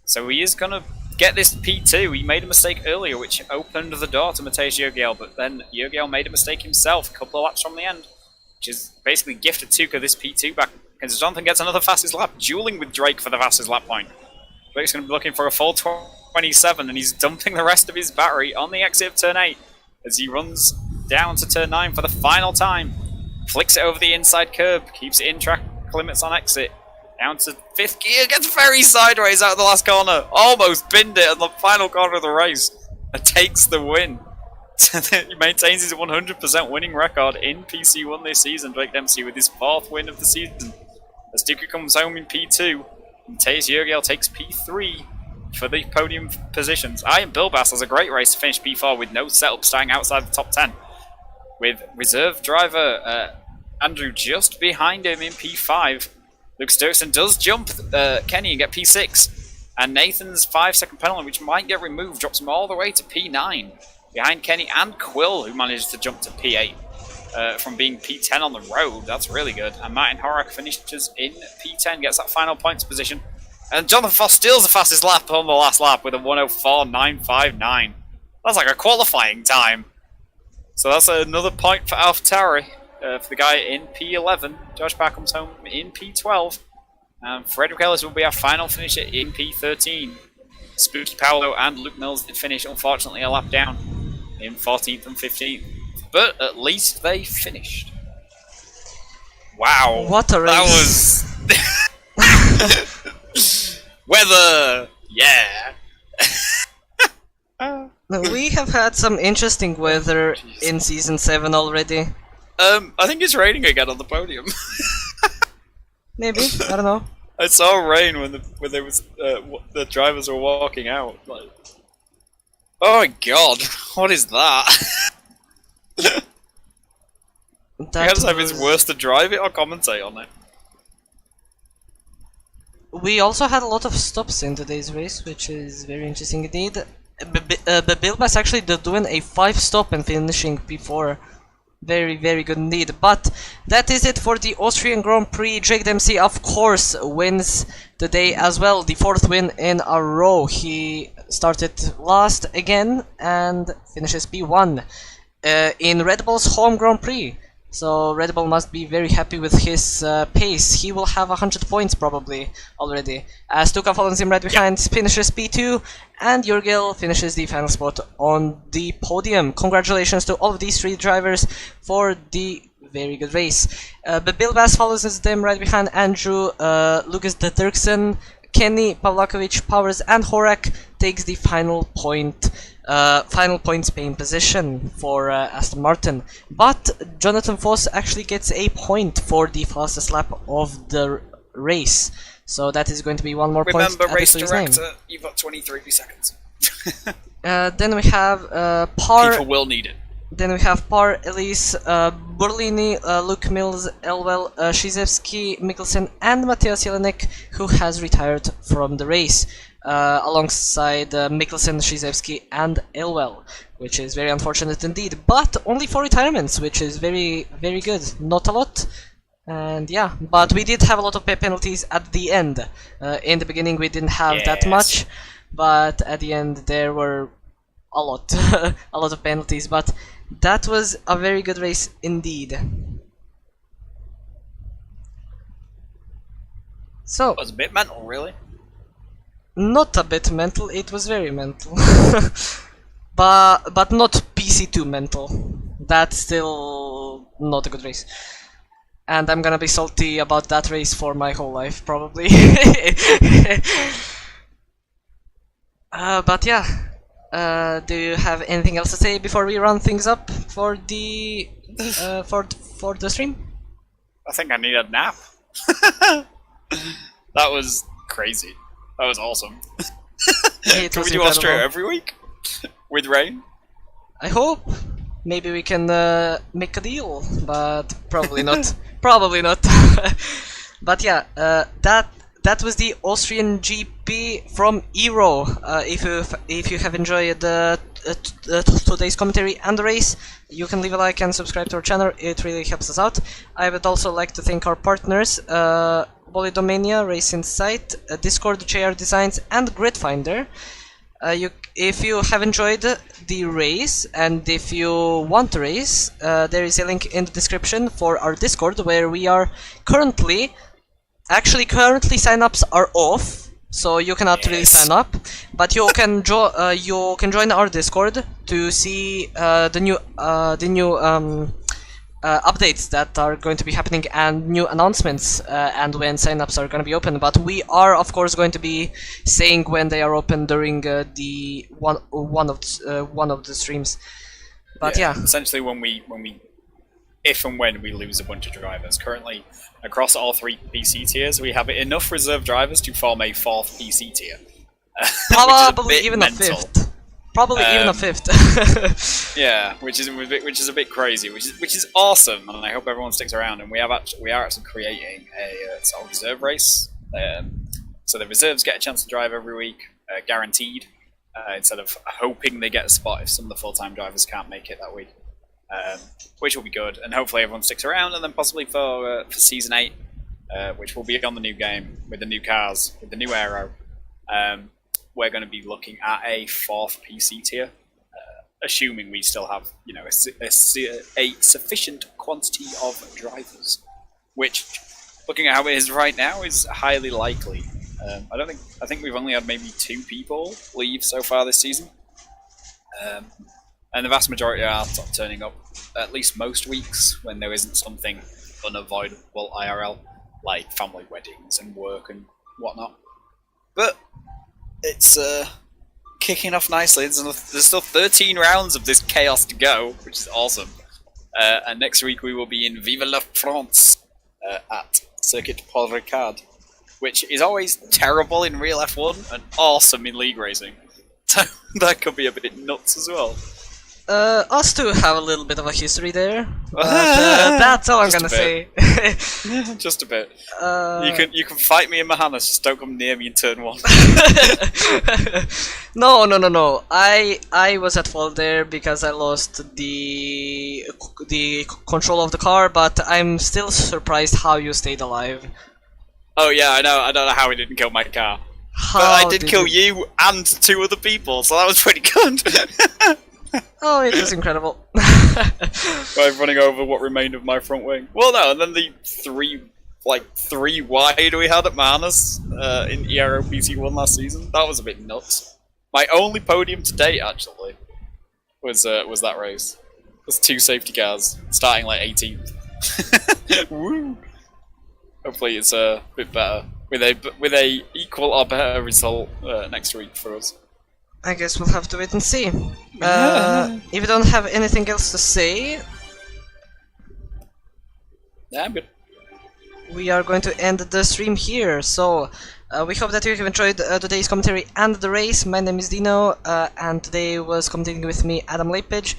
So he is going to get this P2. He made a mistake earlier, which opened the door to Matej Jurgiel, but then Jurgiel made a mistake himself a couple of laps from the end, which is basically gifted Tuka this P2 back. Because Jonathan gets another fastest lap, dueling with Drake for the fastest lap point. Drake's going to be looking for a full 27, and he's dumping the rest of his battery on the exit of turn 8 as he runs down to turn 9 for the final time. Flicks it over the inside curb, keeps it in track limits on exit. Down to 5th gear, gets very sideways out of the last corner. Almost binned it at the final corner of the race. And takes the win. He maintains his 100% winning record in PC1 this season, Drake Dempsey, with his 4th win of the season. As Tuka comes home in P2, and Matej Jurgiel takes P3 for the podium positions. Ian Bilbas has a great race to finish P4 with no setup starting outside the top 10. With reserve driver Andrew just behind him in P5. Luke Sturkson does jump Kenny and get P6. And Nathan's 5-second penalty, which might get removed, drops him all the way to P9. Behind Kenny and Quill, who manages to jump to P8. From being P10 on the road, that's really good. And Martin Horak finishes in P10, gets that final points position. And Jonathan Foss steals the fastest lap on the last lap with a 1:04.959. That's like a qualifying time. So that's another point for AlphaTauri. For the guy in P11, Josh Parr comes home in P12. And Frederick Ellis will be our final finisher in P13. Spooky Paolo and Luke Mills did finish, unfortunately, a lap down in 14th and 15th. But at least they finished. Wow. What a race. That was... Weather! Yeah! We have had some interesting weather in Season 7 already. I think it's raining again on the podium. Maybe, I don't know. I saw rain when the drivers were walking out. Like, oh my god, what is that? Perhaps if it's worse to drive it or commentate on it. We also had a lot of stops in today's race, which is very interesting indeed. Bilbas actually doing a 5-stop and finishing P4. Very, very good indeed. But that is it for the Austrian Grand Prix. Drake Dempsey, of course, wins today as well. The 4th win in a row. He started last again and finishes P1 in Red Bull's home Grand Prix. So Red Bull must be very happy with his pace. He will have 100 points probably already. As Tuka follows him right behind, finishes P2, and Jurgiel finishes the final spot on the podium. Congratulations to all of these 3 drivers for the very good race. Bilbas follows them right behind Andrew, Lucas de Turksen, Kenny, Pavlakovic, Powers, and Horak takes the final points paying position for Aston Martin. But Jonathan Foss actually gets a point for the fastest lap of the race. So that is going to be one more point. Remember, race name. director, you've got 23 seconds. Then we have Par. People will need it. Then we have Par, Elise, Burlini, Luke Mills, Elwell, Shizevsky, Mikkelsen, and Matthias Jelenek, who has retired from the race, alongside Mikkelsen, Shizevsky, and Elwell, which is very unfortunate indeed. But only 4 retirements, which is very, very good. Not a lot. And yeah, but we did have a lot of penalties at the end. In the beginning, we didn't have that much, but at the end there were a lot, a lot of penalties. But that was a very good race indeed. So it was a bit mental, really. Not a bit mental. It was very mental, but not PC2 mental. That's still not a good race. And I'm gonna be salty about that race for my whole life, probably. But yeah, do you have anything else to say before we run things up for the for the stream? I think I need a nap. That was crazy. That was awesome. Can we do Austria every week with rain? I hope. Maybe we can make a deal, but probably not. Probably not. But yeah, that was the Austrian GP from Ero. If you have enjoyed today's commentary and the race, you can leave a like and subscribe to our channel. It really helps us out. I would also like to thank our partners, Bolidomania, Race Insight, Discord, JR Designs, and Gridfinder. If you have enjoyed the race and if you want to race, there is a link in the description for our Discord, where we are currently sign-ups are off, so you cannot really sign up, but you can join our Discord to see the new updates that are going to be happening and new announcements, and when signups are going to be open. But we are of course going to be saying when they are open during the one of the streams. But yeah, essentially if and when we lose a bunch of drivers. Currently, across all 3 PC tiers, we have enough reserve drivers to form a 4th PC tier. Probably even a 5th. Probably even a 5th. Yeah, which is a bit crazy, which is awesome, and I hope everyone sticks around. And we are actually creating a sort of reserve race, so the reserves get a chance to drive every week, guaranteed, instead of hoping they get a spot if some of the full-time drivers can't make it that week, which will be good. And hopefully everyone sticks around, and then possibly for season 8, which will be on the new game with the new cars, with the new Aero. We're going to be looking at a 4th PC tier, assuming we still have, you know, a sufficient quantity of drivers, which, looking at how it is right now, is highly likely. I think we've only had maybe 2 people leave so far this season, and the vast majority are turning up at least most weeks when there isn't something unavoidable IRL, like family weddings and work and whatnot. But it's kicking off nicely. There's still 13 rounds of this chaos to go, which is awesome. And next week we will be in Vive la France at Circuit Paul Ricard, which is always terrible in real F1 and awesome in league racing. So that could be a bit nuts as well. Us two have a little bit of a history there, but that's all I'm gonna say. Just a bit. You can fight me in my harness, just don't come near me in turn 1. No. I was at fault there because I lost the control of the car, but I'm still surprised how you stayed alive. Oh yeah, I know. I don't know how he didn't kill my car. But I did kill you and 2 other people, so that was pretty good. Oh, it was incredible. By running over what remained of my front wing. Well, no, and then the 3 wide we had at Manus in Ero Pc F1 last season. That was a bit nuts. My only podium to date, actually, was that race. It was 2 safety cars, starting like 18th. Woo! Hopefully it's a bit better, with a equal or better result next week for us. I guess we'll have to wait and see. If you don't have anything else to say... Yeah, I'm good. we are going to end the stream here. So we hope that you have enjoyed today's commentary and the race. My name is Dino, and today was commentating with me Adam Lapidge,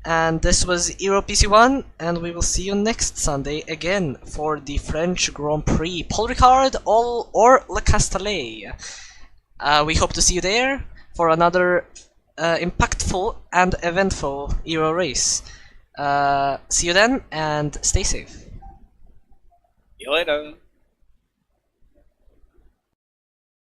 and this was Ero Pc F1, and we will see you next Sunday again for the French Grand Prix, Paul Ricard or Le Castellet. We hope to see you there for another impactful and eventful Ero race. See you then, and stay safe. See you later.